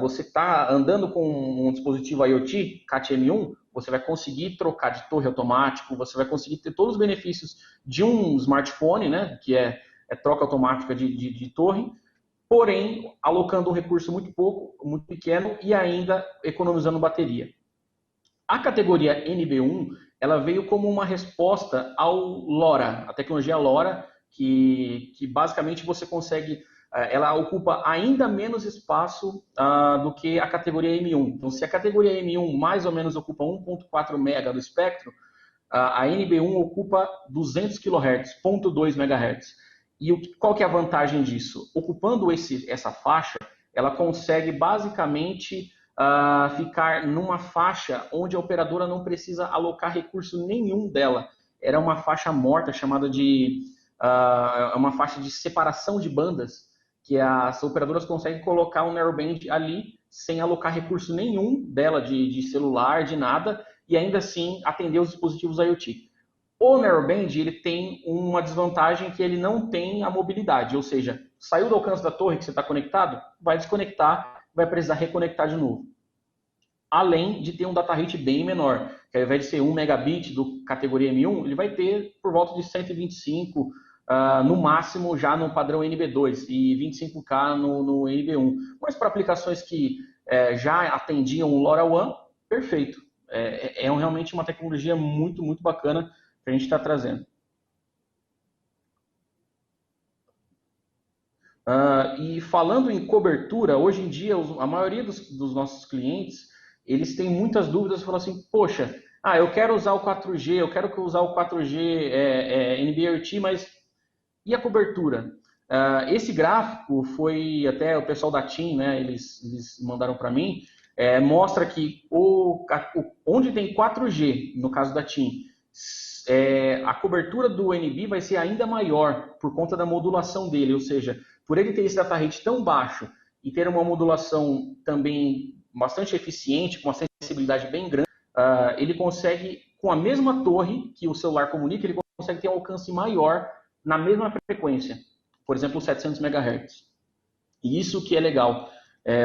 Você está andando com um dispositivo IoT, CAT-M1, você vai conseguir trocar de torre automático, você vai conseguir ter todos os benefícios de um smartphone, né, que é troca automática de torre, porém alocando um recurso muito pequeno e ainda economizando bateria. A categoria NB1, ela veio como uma resposta ao LoRa, a tecnologia LoRa, que basicamente você consegue... ela ocupa ainda menos espaço do que a categoria M1. Então, se a categoria M1 mais ou menos ocupa 1.4 MHz do espectro, a NB1 ocupa 200 kHz, 0.2 MHz. E qual que é a vantagem disso? Ocupando essa faixa, ela consegue basicamente ficar numa faixa onde a operadora não precisa alocar recurso nenhum dela. Era uma faixa morta, chamada de uma faixa de separação de bandas, que as operadoras conseguem colocar um narrowband ali sem alocar recurso nenhum dela de celular, de nada, e ainda assim atender os dispositivos IoT. O narrowband, ele tem uma desvantagem que ele não tem a mobilidade, ou seja, saiu do alcance da torre que você está conectado, vai desconectar, vai precisar reconectar de novo. Além de ter um data rate bem menor, que ao invés de ser 1 megabit do categoria M1, ele vai ter por volta de 125 no máximo já no padrão NB2 e 25K no NB1. Mas para aplicações que já atendiam o LoRaWAN, perfeito. É realmente uma tecnologia muito, muito bacana que a gente está trazendo. E falando em cobertura, hoje em dia a maioria dos nossos clientes, eles têm muitas dúvidas e falam assim, poxa, eu quero usar o 4G, eu quero usar o 4G NB-IoT, mas e a cobertura? Esse gráfico foi até o pessoal da TIM, né, eles mandaram para mim, mostra que onde tem 4G, no caso da TIM, a cobertura do NB vai ser ainda maior por conta da modulação dele, ou seja, por ele ter esse data rate tão baixo e ter uma modulação também bastante eficiente, com uma sensibilidade bem grande, ele consegue, com a mesma torre que o celular comunica, ele consegue ter um alcance maior na mesma frequência, por exemplo, 700 MHz. E isso que é legal.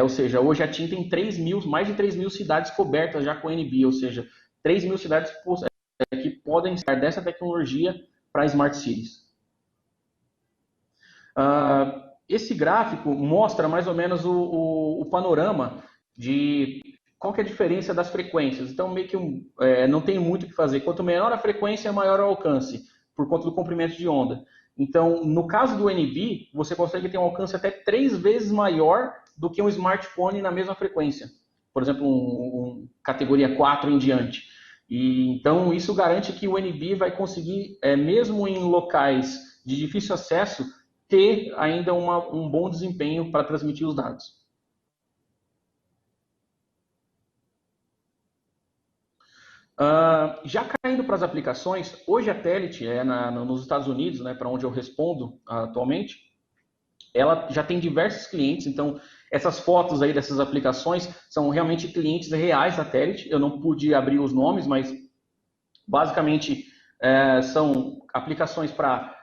Ou seja, hoje a TIM tem mais de 3 mil cidades cobertas já com NB, ou seja, 3 mil cidades que podem estar dessa tecnologia para Smart Cities. Esse gráfico mostra mais ou menos o panorama de qual que é a diferença das frequências. Então, meio que não tem muito o que fazer. Quanto menor a frequência, maior o alcance, por conta do comprimento de onda. Então, no caso do NB, você consegue ter um alcance até 3 vezes maior do que um smartphone na mesma frequência. Por exemplo, categoria 4 em diante. E, então, isso garante que o NB vai conseguir, mesmo em locais de difícil acesso, ter ainda um bom desempenho para transmitir os dados. Já caindo para as aplicações, hoje a Telit, nos Estados Unidos, né, para onde eu respondo atualmente, ela já tem diversos clientes, então essas fotos aí dessas aplicações são realmente clientes reais da Telit. Eu não pude abrir os nomes, mas basicamente são aplicações para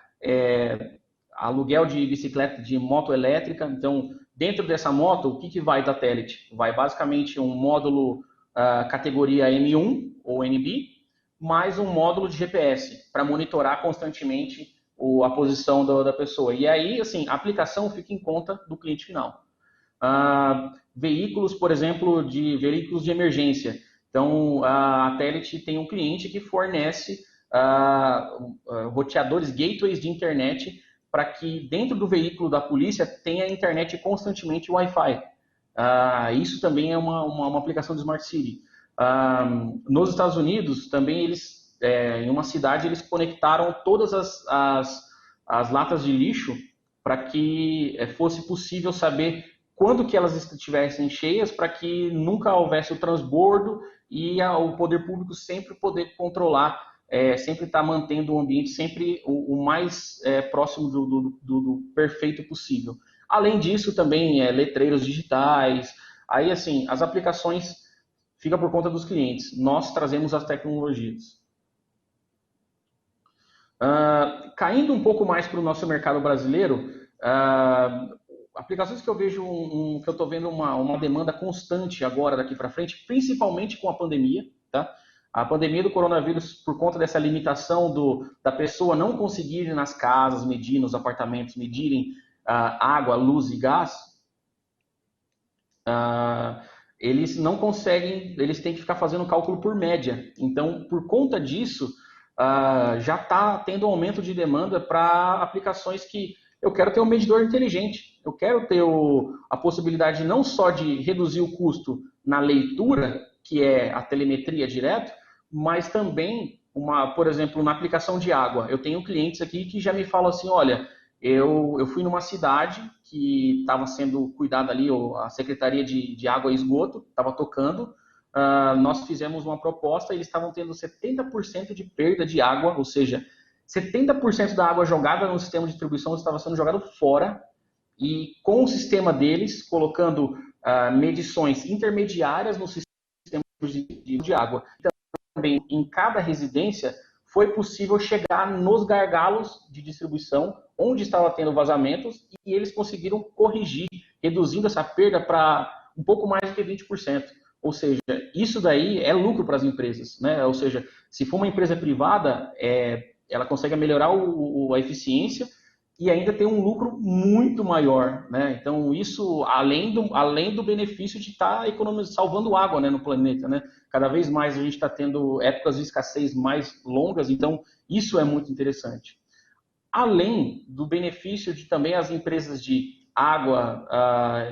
aluguel de bicicleta, de moto elétrica. Então, dentro dessa moto, o que vai da Telit? Vai basicamente um módulo categoria M1 ou NB, mais um módulo de GPS para monitorar constantemente a posição da pessoa. E aí, assim, a aplicação fica em conta do cliente final. Veículos, por exemplo, veículos de emergência. Então, a Telit tem um cliente que fornece roteadores, gateways de internet, para que dentro do veículo da polícia tenha internet constantemente Wi-Fi. Isso também é uma aplicação de Smart City. Nos Estados Unidos, também eles, em uma cidade, eles conectaram todas as latas de lixo para que fosse possível saber quando que elas estivessem cheias, para que nunca houvesse o transbordo e o poder público sempre poder controlar, sempre estar mantendo o ambiente sempre o mais próximo do perfeito possível. Além disso, também letreiros digitais. Aí, assim, as aplicações ficam por conta dos clientes. Nós trazemos as tecnologias. Caindo um pouco mais para o nosso mercado brasileiro, aplicações que eu vejo, que eu estou vendo uma demanda constante agora daqui para frente, principalmente com a pandemia, tá? A pandemia do coronavírus, por conta dessa limitação da pessoa não conseguir ir nas casas, medir nos apartamentos, medirem água, luz e gás, eles não conseguem, eles têm que ficar fazendo cálculo por média. Então, por conta disso, já está tendo um aumento de demanda para aplicações que eu quero ter um medidor inteligente, eu quero ter a possibilidade não só de reduzir o custo na leitura, que é a telemetria direto, mas também, por exemplo, na aplicação de água. Eu tenho clientes aqui que já me falam assim, olha, eu fui numa cidade que estava sendo cuidada ali, a Secretaria de Água e Esgoto estava tocando, nós fizemos uma proposta e eles estavam tendo 70% de perda de água, ou seja, 70% da água jogada no sistema de distribuição estava sendo jogada fora, e com o sistema deles, colocando medições intermediárias no sistema de água. Então, também em cada residência foi possível chegar nos gargalos de distribuição, onde estava tendo vazamentos, e eles conseguiram corrigir, reduzindo essa perda para um pouco mais do que 20%. Ou seja, isso daí é lucro para as empresas, né? Ou seja, se for uma empresa privada, ela consegue melhorar a eficiência e ainda tem um lucro muito maior, né? Então, isso, além do benefício de estar salvando água, né, no planeta, né? Cada vez mais a gente está tendo épocas de escassez mais longas, então isso é muito interessante. Além do benefício de também as empresas de água,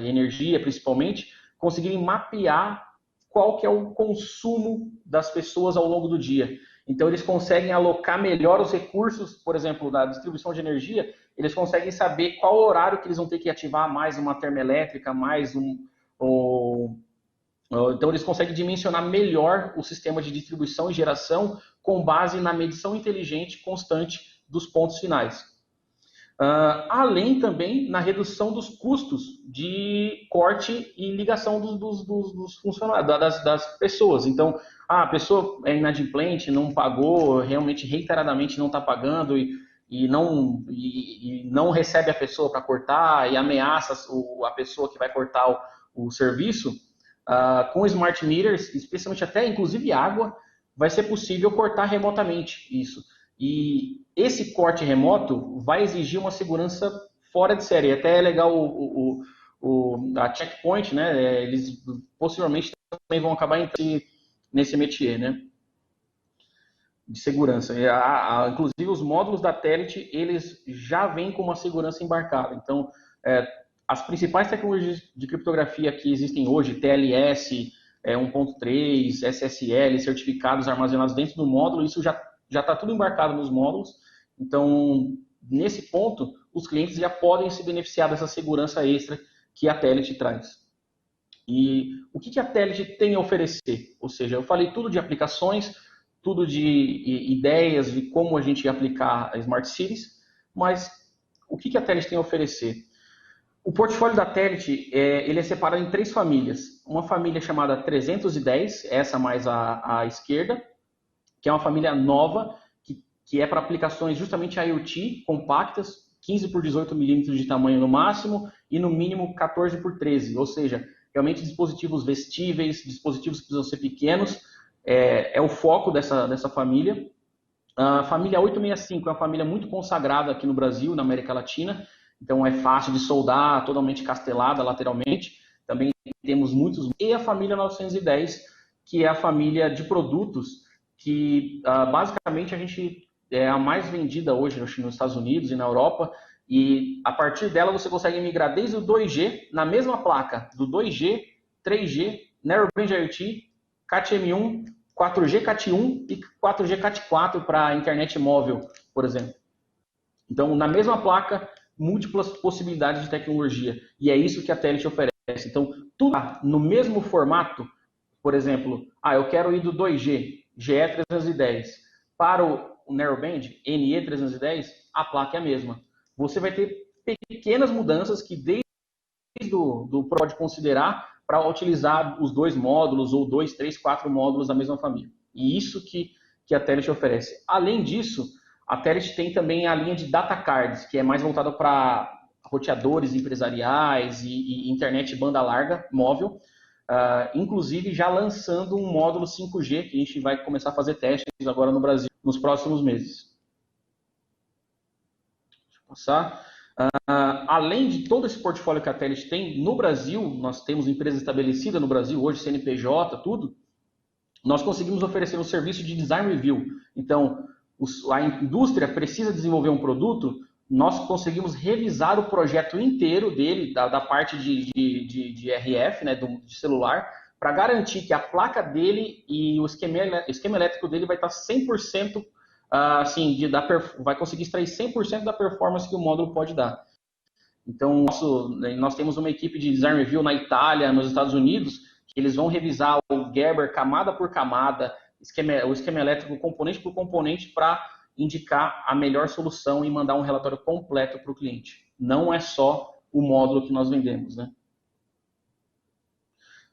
energia, principalmente, conseguirem mapear qual que é o consumo das pessoas ao longo do dia. Então, eles conseguem alocar melhor os recursos, por exemplo, da distribuição de energia, eles conseguem saber qual horário que eles vão ter que ativar mais uma termoelétrica, então, eles conseguem dimensionar melhor o sistema de distribuição e geração com base na medição inteligente constante dos pontos finais. Além também na redução dos custos de corte e ligação dos funcionários, das pessoas. Então, a pessoa é inadimplente, não pagou, realmente reiteradamente não está pagando e não recebe a pessoa para cortar e ameaça a pessoa que vai cortar o serviço, com smart meters, especialmente até inclusive água, vai ser possível cortar remotamente isso. E esse corte remoto vai exigir uma segurança fora de série. Até é legal a Checkpoint, né? Eles possivelmente também vão acabar entrando nesse métier, né? de segurança. Inclusive, os módulos da Telit, eles já vêm com uma segurança embarcada. Então, as principais tecnologias de criptografia que existem hoje, TLS, 1.3, SSL, certificados armazenados dentro do módulo, isso já está tudo embarcado nos módulos. Então, nesse ponto, os clientes já podem se beneficiar dessa segurança extra que a Telit traz. E o que a Telit tem a oferecer? Ou seja, eu falei tudo de aplicações, tudo de ideias de como a gente ia aplicar a Smart Cities, mas o que a Telit tem a oferecer? O portfólio da Telit ele é separado em 3 famílias. Uma família chamada 310, essa mais à esquerda, que é uma família nova, que é para aplicações justamente IoT compactas, 15 por 18 milímetros de tamanho no máximo e no mínimo 14 por 13, ou seja, realmente dispositivos vestíveis, dispositivos que precisam ser pequenos, é o foco dessa família. A família 865 é uma família muito consagrada aqui no Brasil, na América Latina, então é fácil de soldar, totalmente castelada lateralmente. Também temos muitos. E a família 910, que é a família de produtos que basicamente a gente é a mais vendida hoje nos Estados Unidos e na Europa, e a partir dela você consegue migrar desde o 2G, na mesma placa, do 2G, 3G, Narrowband IoT, CAT-M1, 4G CAT-1 e 4G CAT-4 para a internet móvel, por exemplo. Então, na mesma placa, múltiplas possibilidades de tecnologia, e é isso que a Telit oferece. Então, tudo no mesmo formato, por exemplo, eu quero ir do 2G, GE310, para o Narrowband, NE310, a placa é a mesma. Você vai ter pequenas mudanças que desde do pode considerar para utilizar os 2 módulos, ou 2, 3, 4 módulos da mesma família. E isso que a Telit oferece. Além disso, a Telit tem também a linha de data cards, que é mais voltada para roteadores empresariais e internet banda larga, móvel, inclusive já lançando um módulo 5G, que a gente vai começar a fazer testes agora no Brasil, nos próximos meses. Deixa eu passar. Além de todo esse portfólio que a Telit tem, no Brasil, nós temos empresa estabelecida no Brasil, hoje CNPJ, tudo, nós conseguimos oferecer um serviço de design review. Então, a indústria precisa desenvolver um produto, nós conseguimos revisar o projeto inteiro dele, da parte de RF, né, de celular, para garantir que a placa dele e o esquema elétrico dele vai estar 100%, vai conseguir extrair 100% da performance que o módulo pode dar. Então, nós temos uma equipe de design review na Itália, nos Estados Unidos, que eles vão revisar o Gerber camada por camada, o esquema elétrico componente por componente, para indicar a melhor solução e mandar um relatório completo para o cliente. Não é só o módulo que nós vendemos, né?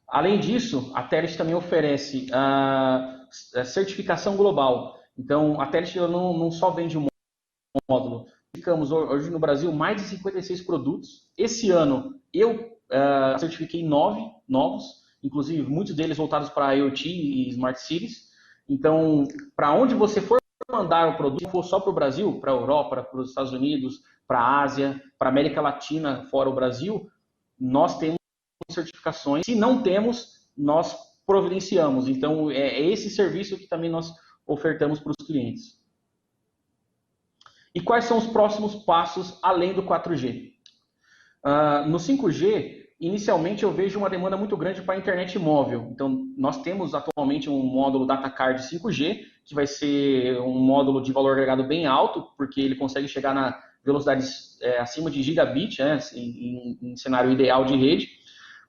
Além disso, a Telit também oferece a certificação global. Então, a Telit não só vende um módulo. Ficamos hoje no Brasil mais de 56 produtos. Esse ano eu certifiquei 9 novos, inclusive muitos deles voltados para IoT e Smart Cities. Então, para onde você for mandar o produto, se for só para o Brasil, para a Europa, para os Estados Unidos, para a Ásia, para a América Latina, fora o Brasil, nós temos certificações. Se não temos, nós providenciamos. Então, é esse serviço que também nós ofertamos para os clientes. E quais são os próximos passos além do 4G? No 5G, inicialmente eu vejo uma demanda muito grande para a internet móvel. Então, nós temos atualmente um módulo DataCard 5G, que vai ser um módulo de valor agregado bem alto, porque ele consegue chegar na velocidades acima de gigabit, né, em cenário ideal de rede.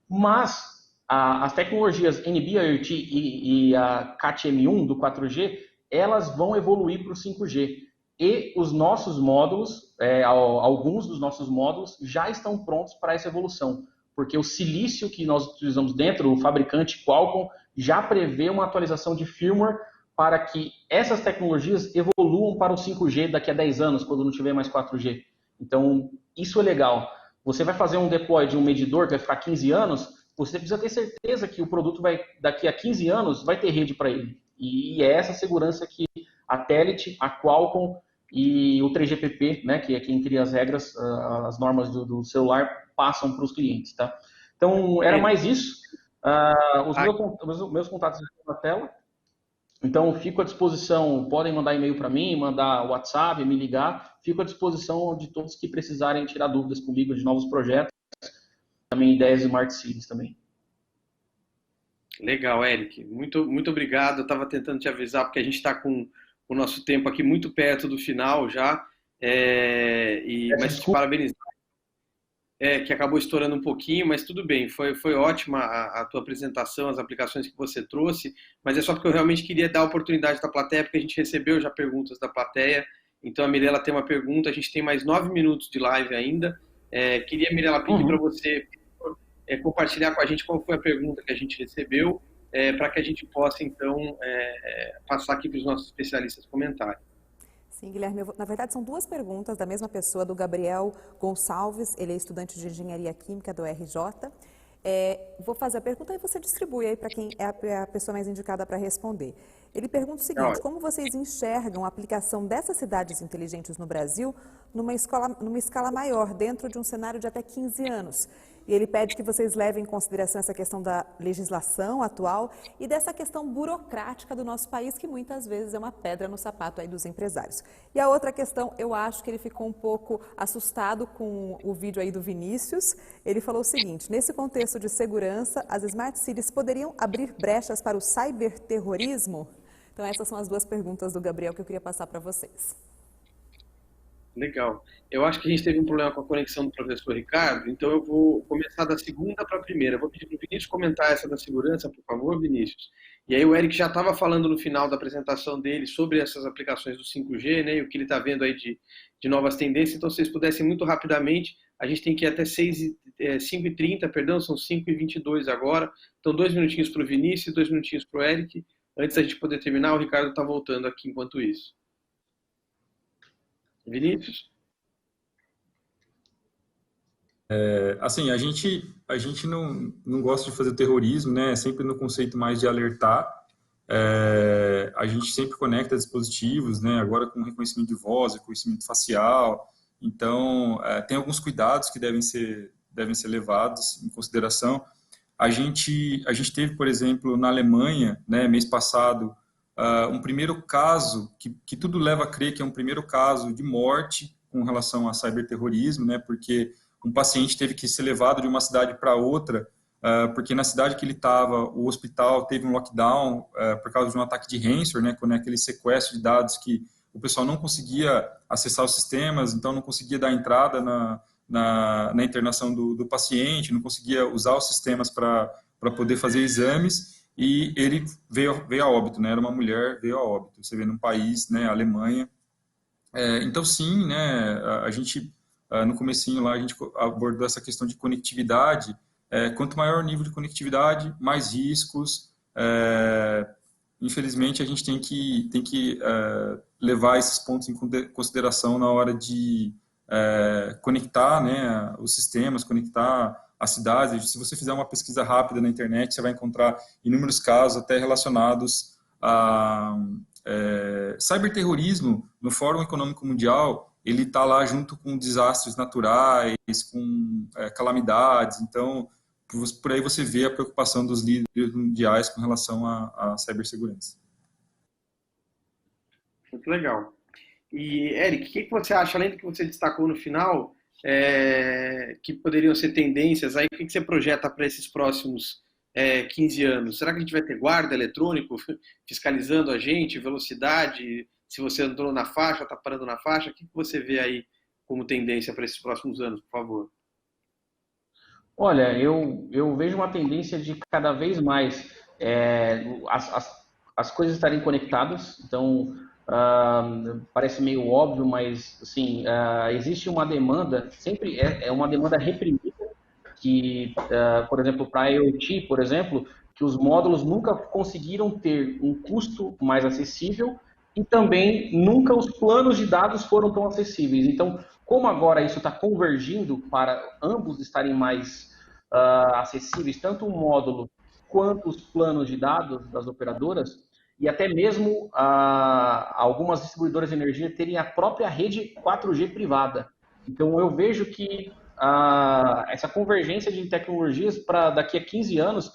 Mas as tecnologias NB-IoT e a CAT-M1 do 4G, elas vão evoluir para o 5G. E os nossos módulos, alguns dos nossos módulos, já estão prontos para essa evolução. Porque o silício que nós utilizamos dentro, o fabricante Qualcomm, já prevê uma atualização de firmware para que essas tecnologias evoluam para o 5G daqui a 10 anos, quando não tiver mais 4G. Então, isso é legal. Você vai fazer um deploy de um medidor que vai ficar 15 anos, você precisa ter certeza que o produto daqui a 15 anos vai ter rede para ele. E é essa segurança que a Telit, a Qualcomm e o 3GPP, né, que é quem cria as regras, as normas do celular, passam para os clientes, tá? Então, era mais isso. Os meus contatos estão na tela. Então, fico à disposição, podem mandar e-mail para mim, mandar WhatsApp, me ligar, fico à disposição de todos que precisarem tirar dúvidas comigo de novos projetos, também ideias de Smart Cities também. Legal, Eric. Muito obrigado. Eu estava tentando te avisar, porque a gente está com o nosso tempo aqui muito perto do final já, mas te parabenizar. Que acabou estourando um pouquinho, mas tudo bem, foi ótima a tua apresentação, as aplicações que você trouxe, mas é só porque eu realmente queria dar a oportunidade da plateia, porque a gente recebeu já perguntas da plateia, então a Mirela tem uma pergunta, a gente tem mais 9 minutos de live ainda, queria, Mirela, pedir para você compartilhar com a gente qual foi a pergunta que a gente recebeu, para que a gente possa, então, passar aqui para os nossos especialistas comentarem. Sim, Guilherme, na verdade são duas perguntas da mesma pessoa, do Gabriel Gonçalves, ele é estudante de Engenharia Química do RJ. Vou fazer a pergunta e você distribui aí para quem é a pessoa mais indicada para responder. Ele pergunta o seguinte: como vocês enxergam a aplicação dessas cidades inteligentes no Brasil numa escala maior, dentro de um cenário de até 15 anos? E ele pede que vocês levem em consideração essa questão da legislação atual e dessa questão burocrática do nosso país, que muitas vezes é uma pedra no sapato aí dos empresários. E a outra questão, eu acho que ele ficou um pouco assustado com o vídeo aí do Vinícius. Ele falou o seguinte: nesse contexto de segurança, as Smart Cities poderiam abrir brechas para o cyberterrorismo? Então essas são as duas perguntas do Gabriel que eu queria passar para vocês. Legal. Eu acho que a gente teve um problema com a conexão do professor Ricardo, então eu vou começar da segunda para a primeira. Eu vou pedir para o Vinícius comentar essa da segurança, por favor, Vinícius. E aí o Eric já estava falando no final da apresentação dele sobre essas aplicações do 5G, né, e o que ele está vendo aí de novas tendências. Então, se vocês pudessem muito rapidamente, a gente tem que ir até 5h30, perdão, são 5h22 agora. Então, 2 minutinhos para o Vinícius e 2 minutinhos para o Eric. Antes da gente poder terminar, o Ricardo está voltando aqui enquanto isso. Vinícius? Assim, a gente não gosta de fazer terrorismo, né? Sempre no conceito mais de alertar. A gente sempre conecta dispositivos, né? Agora com reconhecimento de voz, reconhecimento facial. Então, tem alguns cuidados que devem ser levados em consideração. A gente teve, por exemplo, na Alemanha, né, mês passado, um primeiro caso, que tudo leva a crer que é um primeiro caso de morte com relação a cyberterrorismo, né, porque um paciente teve que ser levado de uma cidade para outra, porque na cidade que ele estava, o hospital teve um lockdown por causa de um ataque de ransomware, né, quando é aquele sequestro de dados que o pessoal não conseguia acessar os sistemas, então não conseguia dar entrada na internação do paciente, não conseguia usar os sistemas para poder fazer exames, e ele veio a óbito, né? Era uma mulher, veio a óbito. Você vê num país, né, Alemanha. Então, sim, né, a gente, no comecinho lá, a gente abordou essa questão de conectividade. Quanto maior o nível de conectividade, mais riscos. Infelizmente, a gente tem que levar esses pontos em consideração na hora de conectar, né, os sistemas, conectar as cidades. Se você fizer uma pesquisa rápida na internet, você vai encontrar inúmeros casos, até relacionados a cyberterrorismo. No Fórum Econômico Mundial, ele está lá junto com desastres naturais, com calamidades. Então, por aí você vê a preocupação dos líderes mundiais com relação à cibersegurança. Muito legal. E, Eric, o que você acha, além do que você destacou no final, que poderiam ser tendências, aí, o que você projeta para esses próximos 15 anos? Será que a gente vai ter guarda eletrônico fiscalizando a gente, velocidade, se você entrou na faixa, está parando na faixa? O que você vê aí como tendência para esses próximos anos, por favor? Olha, eu vejo uma tendência de cada vez mais as coisas estarem conectadas. Então, parece meio óbvio, mas assim, existe uma demanda, sempre é uma demanda reprimida, que, por exemplo, para a IoT, por exemplo, que os módulos nunca conseguiram ter um custo mais acessível e também nunca os planos de dados foram tão acessíveis. Então, como agora isso está convergindo para ambos estarem mais acessíveis, tanto o módulo quanto os planos de dados das operadoras, e até mesmo algumas distribuidoras de energia terem a própria rede 4G privada. Então, eu vejo que essa convergência de tecnologias para daqui a 15 anos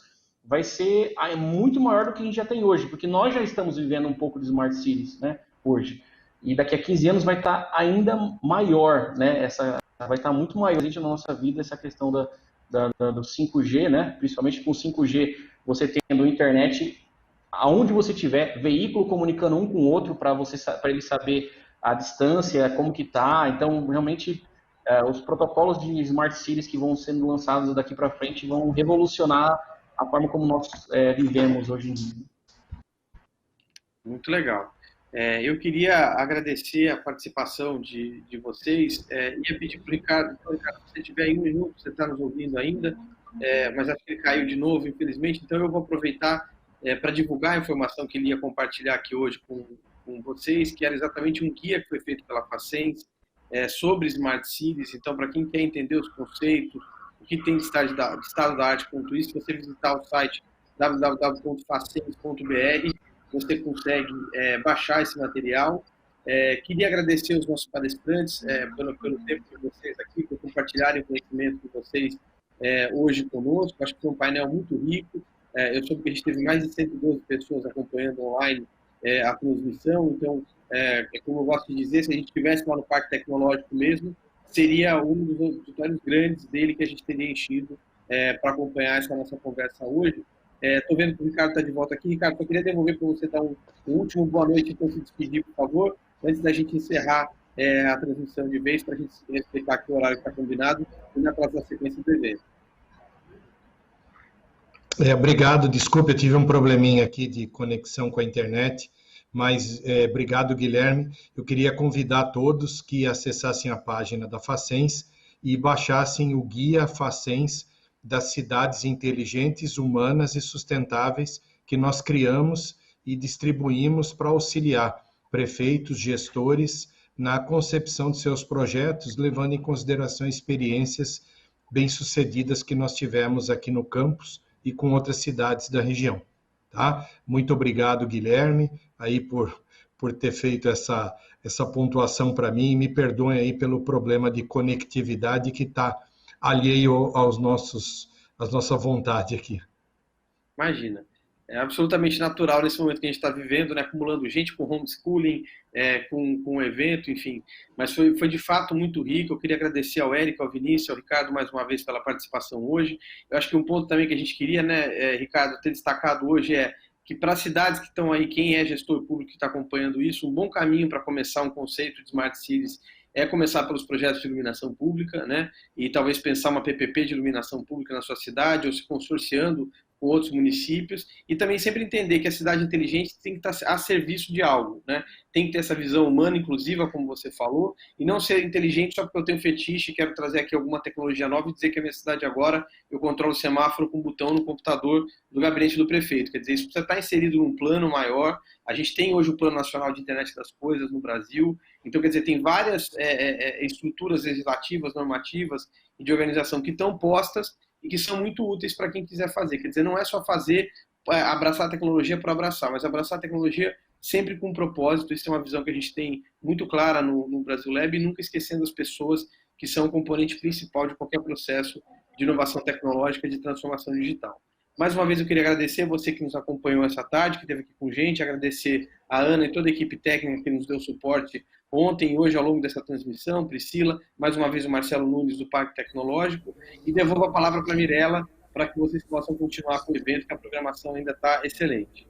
vai ser muito maior do que a gente já tem hoje, porque nós já estamos vivendo um pouco de Smart Cities, né, hoje. E daqui a 15 anos vai estar ainda maior, né, vai estar muito maior na nossa vida essa questão do 5G, né, principalmente com 5G, você tendo internet aonde você tiver, veículo comunicando um com o outro para ele saber a distância, como que tá. Então, realmente, os protocolos de Smart Cities que vão sendo lançados daqui para frente vão revolucionar a forma como nós vivemos hoje em dia. Muito legal. Eu queria agradecer a participação de vocês. Ia pedir para o Ricardo, se você tiver aí um minuto, você está nos ouvindo ainda, mas acho que ele caiu de novo, infelizmente, então eu vou aproveitar para divulgar a informação que ele ia compartilhar aqui hoje com vocês, que era exatamente um guia que foi feito pela Facens sobre Smart Cities. Então, para quem quer entender os conceitos, o que tem de estado da arte quanto isso, se você visitar o site www.facens.br, você consegue baixar esse material. Queria agradecer aos nossos palestrantes pelo tempo de vocês aqui, por compartilharem o conhecimento de vocês hoje conosco. Acho que foi um painel muito rico. Eu soube que a gente teve mais de 112 pessoas acompanhando online a transmissão. Então, como eu gosto de dizer, se a gente estivesse lá no Parque Tecnológico mesmo, seria um dos auditórios grandes dele que a gente teria enchido para acompanhar essa nossa conversa hoje. Estou vendo que o Ricardo está de volta aqui. Ricardo, só queria devolver para você dar um último boa noite, então se despedir, por favor, antes da gente encerrar a transmissão de vez, para a gente respeitar aqui o horário que está combinado e na próxima sequência do evento. Obrigado, desculpe, eu tive um probleminha aqui de conexão com a internet, mas obrigado, Guilherme. Eu queria convidar todos que acessassem a página da Facens e baixassem o guia Facens das cidades inteligentes, humanas e sustentáveis que nós criamos e distribuímos para auxiliar prefeitos, gestores na concepção de seus projetos, levando em consideração experiências bem-sucedidas que nós tivemos aqui no campus e com outras cidades da região. Tá? Muito obrigado, Guilherme, aí por ter feito essa pontuação para mim, e me perdoem aí pelo problema de conectividade que está alheio à nossa vontade aqui. Imagina. É absolutamente natural nesse momento que a gente está vivendo, né, acumulando gente com homeschooling, com o evento, enfim. Mas foi de fato muito rico. Eu queria agradecer ao Érico, ao Vinícius, ao Ricardo mais uma vez pela participação hoje. Eu acho que um ponto também que a gente queria, né, Ricardo, ter destacado hoje é que para as cidades que estão aí, quem é gestor público que está acompanhando isso, um bom caminho para começar um conceito de Smart Cities é começar pelos projetos de iluminação pública, né, e talvez pensar uma PPP de iluminação pública na sua cidade, ou se consorciando com outros municípios, e também sempre entender que a cidade inteligente tem que estar a serviço de algo, né? Tem que ter essa visão humana inclusiva, como você falou, e não ser inteligente só porque eu tenho fetiche e quero trazer aqui alguma tecnologia nova e dizer que a minha cidade agora eu controlo o semáforo com um botão no computador do gabinete do prefeito. Quer dizer, isso precisa estar inserido num plano maior. A gente tem hoje o Plano Nacional de Internet das Coisas no Brasil, então, quer dizer, tem várias estruturas legislativas, normativas e de organização que estão postas e que são muito úteis para quem quiser fazer. Quer dizer, não é só abraçar a tecnologia por abraçar, mas abraçar a tecnologia sempre com um propósito. Isso é uma visão que a gente tem muito clara no Brasil Lab, e nunca esquecendo as pessoas que são o componente principal de qualquer processo de inovação tecnológica e de transformação digital. Mais uma vez eu queria agradecer você que nos acompanhou essa tarde, que esteve aqui com a gente, agradecer a Ana e toda a equipe técnica que nos deu suporte ontem e hoje ao longo dessa transmissão, Priscila, mais uma vez o Marcelo Nunes do Parque Tecnológico, e devolvo a palavra para a Mirella para que vocês possam continuar com o evento, que a programação ainda está excelente.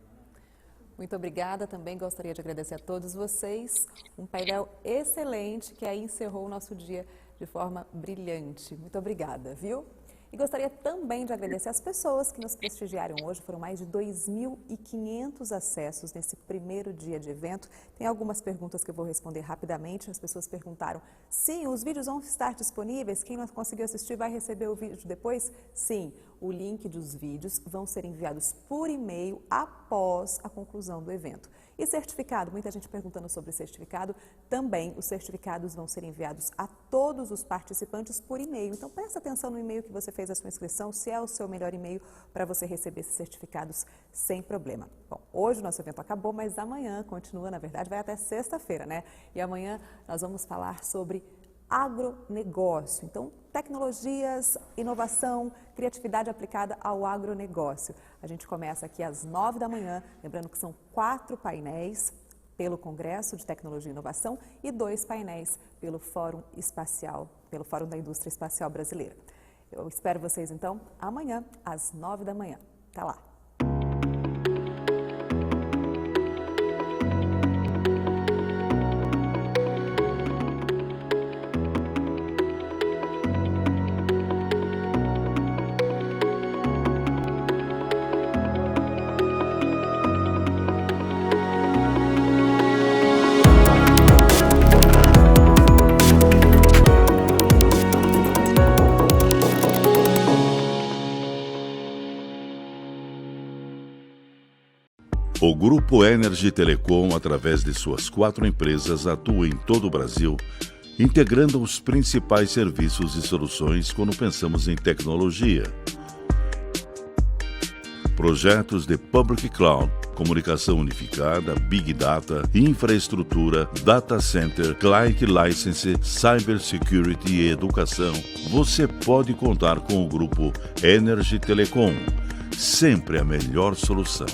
Muito obrigada, também gostaria de agradecer a todos vocês, um painel excelente que aí encerrou o nosso dia de forma brilhante. Muito obrigada, viu? E gostaria também de agradecer as pessoas que nos prestigiaram hoje. Foram mais de 2.500 acessos nesse primeiro dia de evento. Tem algumas perguntas que eu vou responder rapidamente. As pessoas perguntaram, sim, os vídeos vão estar disponíveis? Quem não conseguiu assistir vai receber o vídeo depois? Sim, o link dos vídeos vão ser enviados por e-mail após a conclusão do evento. E certificado? Muita gente perguntando sobre certificado. Também os certificados vão ser enviados a todos os participantes por e-mail. Então presta atenção no e-mail que você fez a sua inscrição, se é o seu melhor e-mail para você receber esses certificados sem problema. Bom, hoje o nosso evento acabou, mas amanhã continua, na verdade, vai até sexta-feira, né? E amanhã nós vamos falar sobre agronegócio. Então, tecnologias, inovação, criatividade aplicada ao agronegócio. A gente começa aqui às 9 da manhã, lembrando que são 4 painéis pelo Congresso de Tecnologia e Inovação e 2 painéis pelo Fórum Espacial, pelo Fórum da Indústria Espacial Brasileira. Eu espero vocês então amanhã às 9 da manhã. Tá lá. O Grupo Energy Telecom, através de suas 4 empresas, atua em todo o Brasil, integrando os principais serviços e soluções quando pensamos em tecnologia. Projetos de Public Cloud, comunicação unificada, Big Data, infraestrutura, Data Center, Client License, Cybersecurity e educação. Você pode contar com o Grupo Energy Telecom, sempre a melhor solução.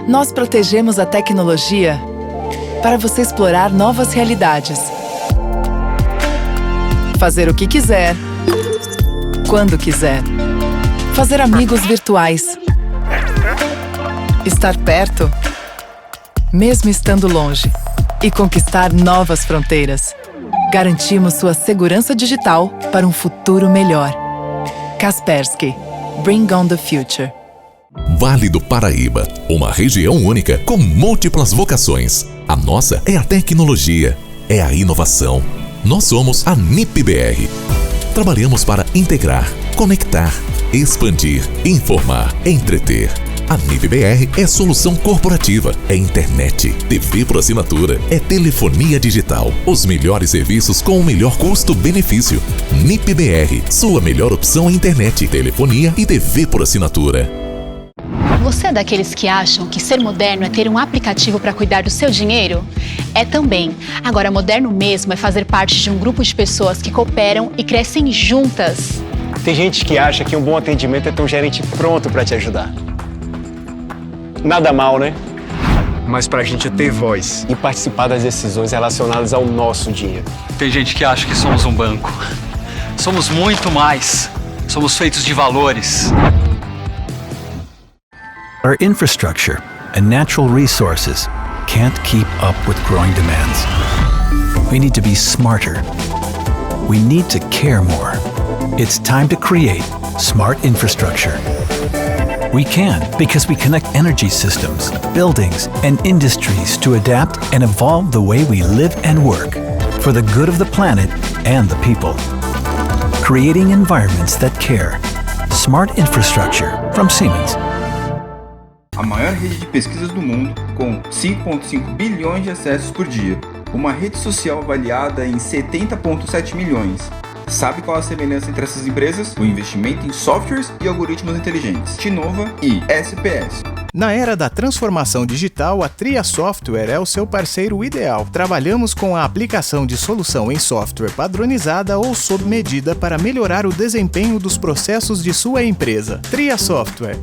Nós protegemos a tecnologia para você explorar novas realidades. Fazer o que quiser, quando quiser. Fazer amigos virtuais. Estar perto, mesmo estando longe. E conquistar novas fronteiras. Garantimos sua segurança digital para um futuro melhor. Kaspersky. Bring on the future. Vale do Paraíba, uma região única com múltiplas vocações. A nossa é a tecnologia, é a inovação. Nós somos a NIP-BR. Trabalhamos para integrar, conectar, expandir, informar, entreter. A NIP-BR é solução corporativa, é internet, TV por assinatura, é telefonia digital. Os melhores serviços com o melhor custo-benefício. NIP-BR, sua melhor opção em internet, telefonia e TV por assinatura. Você é daqueles que acham que ser moderno é ter um aplicativo para cuidar do seu dinheiro? É também. Agora, moderno mesmo é fazer parte de um grupo de pessoas que cooperam e crescem juntas. Tem gente que acha que um bom atendimento é ter um gerente pronto para te ajudar. Nada mal, né? Mas pra gente ter voz e participar das decisões relacionadas ao nosso dinheiro. Tem gente que acha que somos um banco. Somos muito mais. Somos feitos de valores. Our infrastructure and natural resources can't keep up with growing demands. We need to be smarter. We need to care more. It's time to create smart infrastructure. We can because we connect energy systems, buildings, and industries to adapt and evolve the way we live and work for the good of the planet and the people. Creating environments that care. Smart infrastructure from Siemens. A maior rede de pesquisas do mundo, com 5,5 bilhões de acessos por dia. Uma rede social avaliada em 70,7 milhões. Sabe qual a semelhança entre essas empresas? O investimento em softwares e algoritmos inteligentes. Tinova e SPS. Na era da transformação digital, a Tria Software é o seu parceiro ideal. Trabalhamos com a aplicação de solução em software padronizada ou sob medida para melhorar o desempenho dos processos de sua empresa. Tria Software.